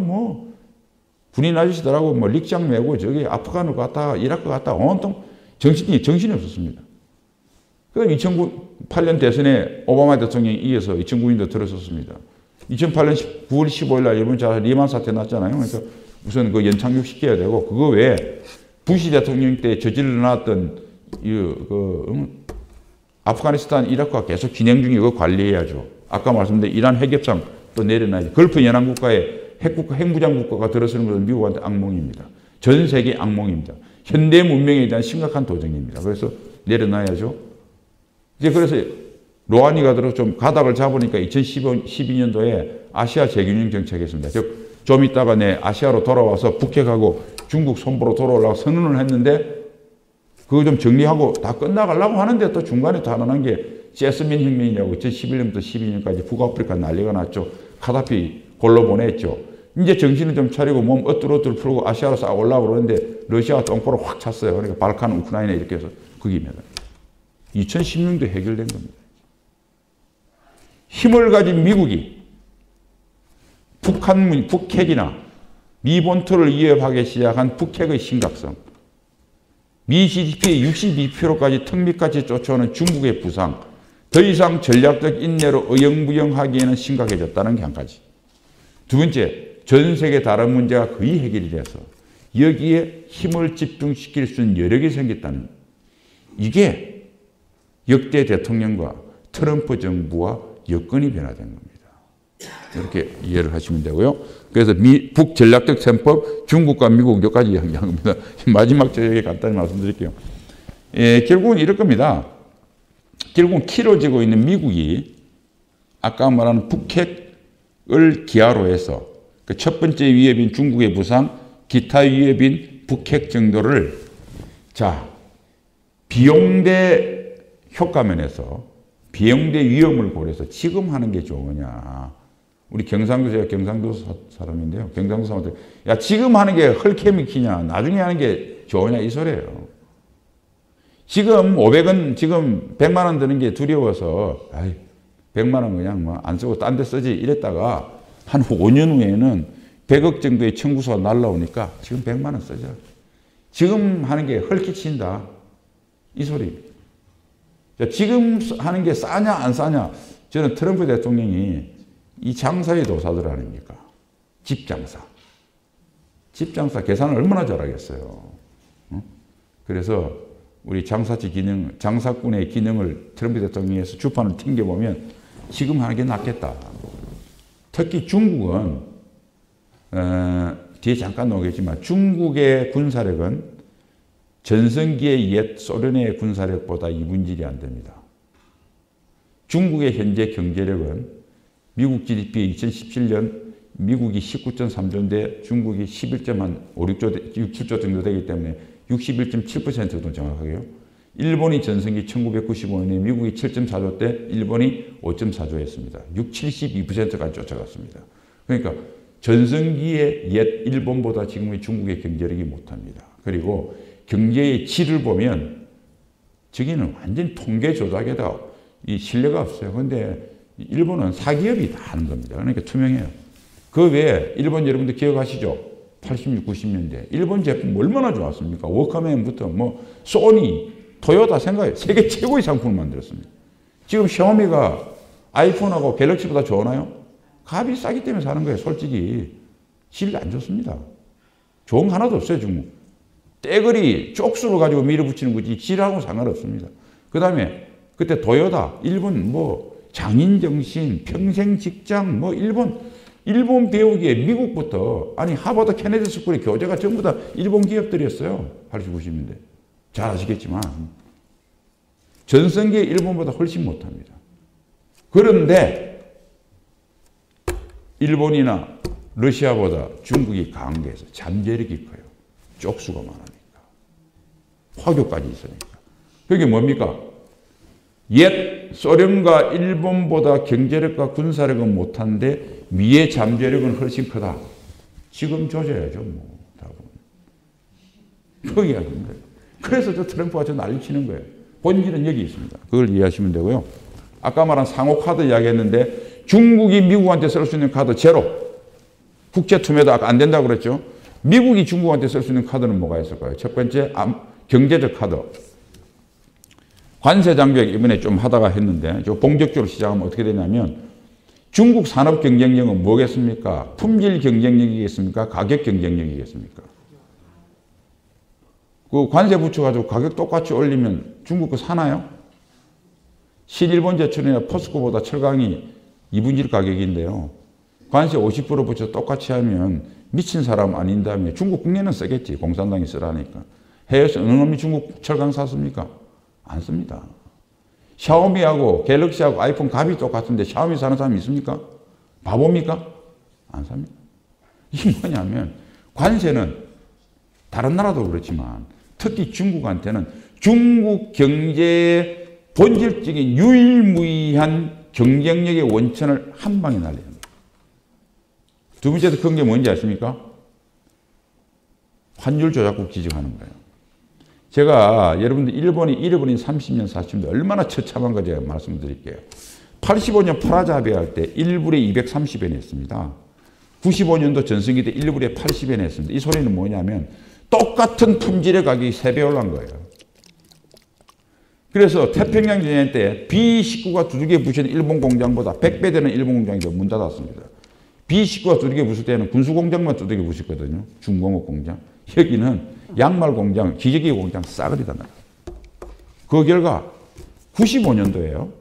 Speaker 2: 군인 아저씨들하고 릭장 메고 저기 아프간을 갔다가 이라크 갔다가 온통 정신이 없었습니다. 그럼 2008년 대선에 오바마 대통령이 이겨서 2009년도 들어섰습니다. 2008년 9월 15일 날 여러분 잘 리만 사태 났잖아요. 그러니까 우선 그 연착륙 시켜야 되고 그거 외에 부시 대통령 때 저질러 놨던 아프가니스탄, 이라크가 계속 진행 중에 그거 관리해야죠. 아까 말씀드린 이란 핵협상 또 내려놔야죠. 걸프 연안국가에 핵무장 국가가 들어서는 것은 미국한테 악몽입니다. 전 세계 악몽입니다. 현대 문명에 대한 심각한 도전입니다. 그래서 내려놔야죠. 이제 그래서 로하니가 들어 좀 가닥을 잡으니까 2012년도에 아시아 재균형 정책했습니다. 즉 좀 있다가 아시아로 돌아와서 북핵하고 중국 손보로 돌아오려고 선언을 했는데 그거 좀 정리하고 다 끝나가려고 하는데 또 중간에 단언한 게 제스민 혁명이라고 2011년부터 12년까지 북아프리카 난리가 났죠. 카다피 골로 보냈죠. 이제 정신을 좀 차리고 몸 엇들어들 풀고 아시아로 싹 올라오고 그러는데 러시아가 똥포를 확 찼어요. 그러니까 발칸, 우크라이나 이렇게 해서 거기입니다. 2016년도 해결된 겁니다. 힘을 가진 미국이 북핵이나 미 본토를 위협하기 시작한 북핵의 심각성, 미 GDP의 62%까지 턱밑같이 쫓아오는 중국의 부상, 더 이상 전략적 인내로 어영부영하기에는 심각해졌다는 게 한 가지. 두 번째, 전 세계 다른 문제가 거의 해결이 돼서 여기에 힘을 집중시킬 수 있는 여력이 생겼다는, 이게 역대 대통령과 트럼프 정부와 여건이 변화된 겁니다. 이렇게 이해를 하시면 되고요. 그래서 북 전략적 셈법, 중국과 미국 여기까지 이야기한 겁니다. 마지막 저에게 간단히 말씀드릴게요. 결국은 이럴 겁니다. 결국은 키로 지고 있는 미국이 아까 말하는 북핵을 기하로 해서 그 첫 번째 위협인 중국의 부상, 기타 위협인 북핵 정도를 비용대 효과면에서 비용대 위험을 고려해서 지금 하는 게 좋으냐. 우리 경상도, 제가 경상도 사람인데요. 경상도 사람한테 야 지금 하는 게 헐케미 키냐 나중에 하는 게 좋으냐 이 소리예요. 지금 500원 지금 100만 원 드는 게 두려워서 100만 원 그냥 안 쓰고 딴 데 쓰지 이랬다가 한 5년 후에는 100억 정도의 청구서가 날라오니까 지금 100만 원 쓰자. 지금 하는 게 헐키친다 이 소리입니다. 지금 하는 게 싸냐 안 싸냐. 저는 트럼프 대통령이 이 장사의 도사들 아닙니까? 집장사. 집장사 계산을 얼마나 잘하겠어요. 그래서 우리 장사치 기능, 장사꾼의 기능을 트럼프 대통령에서 주판을 튕겨보면 지금 하는 게 낫겠다. 특히 중국은 뒤에 잠깐 나오겠지만 중국의 군사력은 전성기의 옛 소련의 군사력보다 2분질이 안 됩니다. 중국의 현재 경제력은 미국 GDP의 2017년 미국이 19.3조인데 중국이 11.5, 6조, 7조 정도 되기 때문에 61.7%도 정확하게요. 일본이 전성기 1995년에 미국이 7.4조 때 일본이 5.4조였습니다. 72%까지 쫓아갔습니다. 그러니까 전성기의 옛 일본보다 지금의 중국의 경제력이 못합니다. 그리고 경제의 질을 보면 저기는 완전 통계 조작에다 이 신뢰가 없어요. 그런데 일본은 사기업이 다 하는 겁니다. 그러니까 투명해요. 그 외에 일본 여러분들 기억하시죠? 80, 90년대. 일본 제품 얼마나 좋았습니까? 워커맨부터 뭐 소니, 토요타 생각해. 세계 최고의 상품을 만들었습니다. 지금 샤오미가 아이폰하고 갤럭시보다 좋나요? 값이 싸기 때문에 사는 거예요. 솔직히. 질 안 좋습니다. 좋은 거 하나도 없어요, 중국. 떼거리, 쪽수를 가지고 밀어붙이는 거지 질하고는 상관없습니다. 그 다음에 그때 도요타, 일본 뭐 장인정신, 평생 직장, 뭐 일본 배우기에 미국부터 아니 하버드 케네디 스쿨의 교재가 전부 다 일본 기업들이었어요. 80, 90년대. 잘 아시겠지만 전성기에 일본보다 훨씬 못합니다. 그런데 일본이나 러시아보다 중국이 강한 게 있어요. 잠재력이 커요. 쪽수가 많으니까. 화교까지 있으니까. 그게 뭡니까? 옛 소련과 일본보다 경제력과 군사력은 못한데 미의 잠재력은 훨씬 크다. 지금 조져야죠. 뭐 답은. 그 이야기입니다. 그래서 저 트럼프가 저 난리치는 거예요. 본질은 여기 있습니다. 그걸 이해하시면 되고요. 아까 말한 상호 카드 이야기했는데 중국이 미국한테 쓸 수 있는 카드 제로. 국제 투매도 아까 안 된다고 그랬죠. 미국이 중국한테 쓸 수 있는 카드는 뭐가 있을까요? 첫 번째 경제적 카드. 관세 장벽 이번에 좀 하다가 했는데 본격적으로 시작하면 어떻게 되냐면 중국 산업 경쟁력은 뭐겠습니까? 품질 경쟁력이겠습니까? 가격 경쟁력이겠습니까? 그 관세 붙여가지고 가격 똑같이 올리면 중국 거 사나요? 신일본 제철이나 포스코보다 철강이 2분의 1 가격인데요. 관세 50% 붙여 똑같이 하면 미친 사람 아닌 다음에 중국 국내는 쓰겠지. 공산당이 쓰라니까. 해외에서 어느 놈이 중국 철강 샀습니까? 안 씁니다. 샤오미하고 갤럭시하고 아이폰 값이 똑같은데 샤오미 사는 사람이 있습니까? 바보입니까? 안 삽니다. 이게 뭐냐면 관세는 다른 나라도 그렇지만 특히 중국한테는 중국 경제의 본질적인 유일무이한 경쟁력의 원천을 한 방에 날리는 거예요. 두 번째 더 큰 게 뭔지 아십니까? 환율 조작국 지정하는 거예요. 제가 여러분들 일본이 잃어버린 30년, 40년 얼마나 처참한 거 제가 말씀드릴게요. 85년 프라자 합의할 때 1불에 230엔 했습니다. 95년도 전성기 때 1불에 80엔 했습니다. 이 소리는 뭐냐면 똑같은 품질의 가격이 3배 올란 거예요. 그래서 태평양 전쟁 때 B-19가 두들겨 부신 일본 공장보다 100배 되는 일본 공장이 더 문 닫았습니다. B-19가 두들겨 부실 때는 군수공장만 두들겨 부셨거든요. 중공업 공장. 여기는 양말 공장, 기저귀 공장 싸그리다 나라. 그 결과 95년도에요.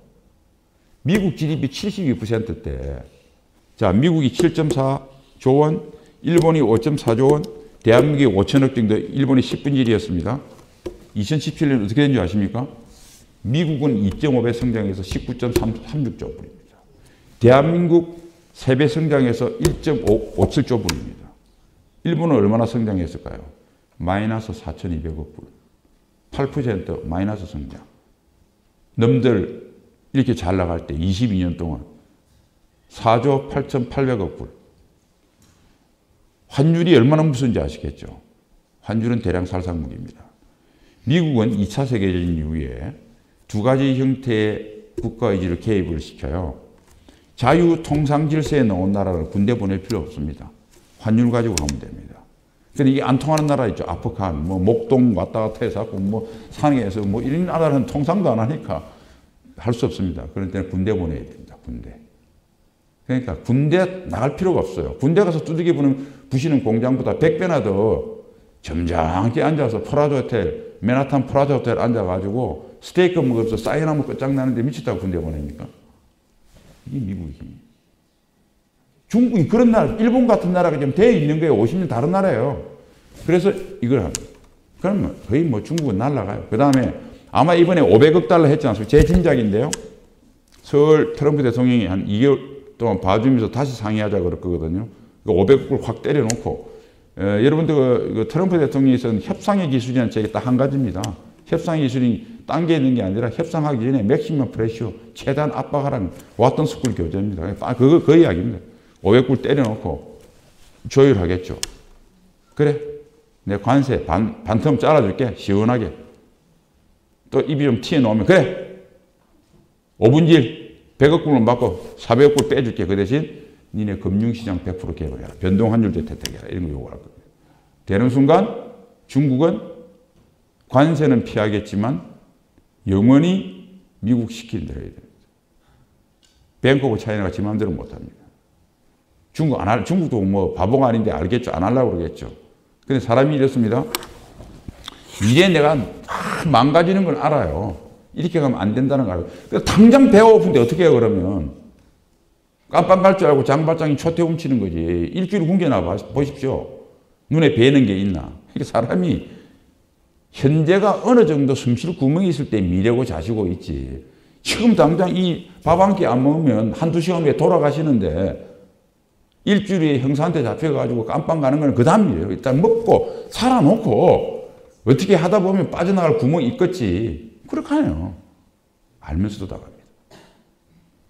Speaker 2: 미국 GDP 72%대. 자, 미국이 7.4조 원, 일본이 5.4조 원, 대한민국이 5천억 정도, 일본이 10분의 1이었습니다. 2017년 어떻게 된 줄 아십니까? 미국은 2.5배 성장해서 19.36조 불입니다. 대한민국 3배 성장해서 1.57조 불입니다. 일본은 얼마나 성장했을까요? 마이너스 4,200억 불. 8% 마이너스 성장. 넘들 이렇게 잘 나갈 때 22년 동안 4조 8,800억 불. 환율이 얼마나 무서운지 아시겠죠? 환율은 대량 살상무기입니다. 미국은 2차 세계대전 이후에 두 가지 형태의 국가의지를 개입을 시켜요. 자유통상질서에 나온 나라를 군대 보낼 필요 없습니다. 환율 가지고 가면 됩니다. 근데 이게 안 통하는 나라 있죠. 아프간, 뭐 목동 왔다 갔다 해서 뭐 상해에서 뭐 이런 나라는 통상도 안 하니까 할 수 없습니다. 그런 때는 군대 보내야 됩니다. 군대. 그러니까 군대 나갈 필요가 없어요. 군대 가서 두들겨 부시는 공장보다 100배나 더 점잖게 앉아서 프라자 호텔, 맨하탄 프라자 호텔 앉아가지고 스테이크 먹으면서 사인하면 끝장나는데 미쳤다고 군대 보냅니까? 이게 미국이. 중국이 그런 나라, 일본 같은 나라가 좀 돼 있는 거예요. 50년 다른 나라예요. 그래서 이걸 합니다. 그러면 거의 뭐 중국은 날아가요. 그 다음에 아마 이번에 500억 달러 했지 않습니까? 제 짐작인데요. 서울 트럼프 대통령이 한 2개월 동안 봐주면서 다시 상의하자 그럴 거거든요. 500억을 확 때려놓고 여러분들 그 트럼프 대통령이 쓴 협상의 기술이라는 책이 딱 한 가지입니다. 협상의 기술이 딴 게 있는 게 아니라 협상하기 전에 맥시멈 프레시오, 최대한 압박하라는 왓던 스쿨 교재입니다. 그 이야기입니다. 500불 때려놓고 조율하겠죠. 그래. 내 관세 반텀 잘라줄게. 시원하게. 또 입이 좀 튀어나오면 그래. 5분질 100억 불만 받고 400억 불 빼줄게. 그 대신 니네 금융시장 100% 개방해라. 변동환율제 혜택해라. 이런 거 요구할 겁니다. 되는 순간 중국은 관세는 피하겠지만 영원히 미국 시키는 대로 해야 됩니다. 뱅코브 차이나가 지 마음대로 못합니다. 중국도 뭐 바보가 아닌데 알겠죠. 안 하려고 그러겠죠. 근데 사람이 이렇습니다. 이제 내가 망가지는 걸 알아요. 이렇게 가면 안 된다는 걸 알아요. 당장 배가 고픈데 어떻게 해요, 그러면? 깜빵 갈 줄 알고 장발장이 초태 훔치는 거지. 일주일 굶겨놔 보십시오. 눈에 뵈는 게 있나. 이게 사람이 현재가 어느 정도 숨쉴 구멍이 있을 때 미래고 자시고 있지. 지금 당장 이 밥 한 끼 안 먹으면 한두 시간 후에 돌아가시는데 일주일에 형사한테 잡혀가지고 깜빵 가는 건 그 다음 일이에요. 일단 먹고 살아놓고 어떻게 하다 보면 빠져나갈 구멍이 있겠지. 그렇게 하네요. 알면서도 나갑니다.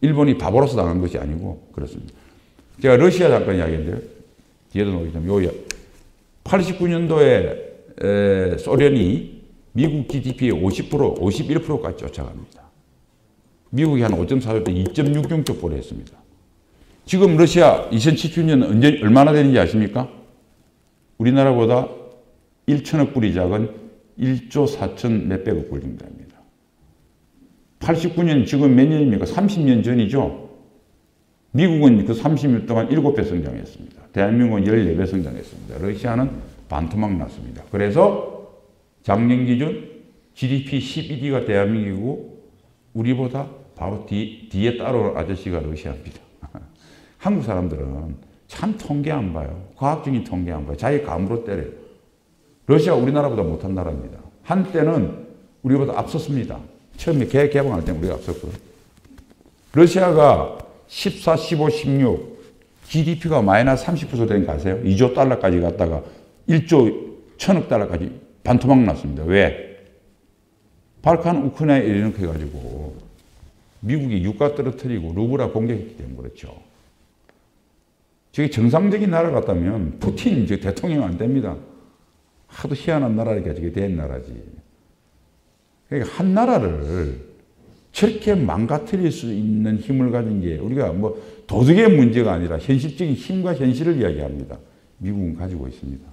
Speaker 2: 일본이 바보로서 당한 것이 아니고 그렇습니다. 제가 러시아 잠깐 이야기했는데요. 뒤에도 놓으시면 89년도에 소련이 미국 GDP의 50%, 51%까지 쫓아갑니다. 미국이 한 5.4조 때 2.66조 불 했습니다. 지금 러시아 2017년 얼마나 되는지 아십니까? 우리나라보다 1천억 불이 작은 1조 4천 몇백억 불 정도 됩니다. 89년 지금 몇 년입니까? 30년 전이죠. 미국은 그 30년 동안 7배 성장했습니다. 대한민국은 14배 성장했습니다. 러시아는 반토막 났습니다. 그래서 작년 기준 GDP 11위가 대한민국이고 우리보다 바로 뒤에 따라오는 아저씨가 러시아입니다. 한국 사람들은 참 통계 안 봐요. 과학적인 통계 안 봐요. 자기 감으로 때려요. 러시아가 우리나라보다 못한 나라입니다. 한때는 우리보다 앞섰습니다. 처음에 개방할 때는 우리가 앞섰거든요. 러시아가 14, 15, 16 GDP가 마이너스 30% 된 거 아세요? 2조 달러까지 갔다가 1조 1000억 달러까지 반토막 났습니다. 왜? 발칸 우크라이나 이렇게 해가지고 미국이 유가 떨어뜨리고 루블화 공격했기 때문에 그렇죠. 저게 정상적인 나라 같다면 푸틴 대통령 안 됩니다. 하도 희한한 나라니까 저게 된 나라지. 그러니까 한 나라를 저렇게 망가뜨릴 수 있는 힘을 가진 게 우리가 뭐 도덕의 문제가 아니라 현실적인 힘과 현실을 이야기합니다. 미국은 가지고 있습니다.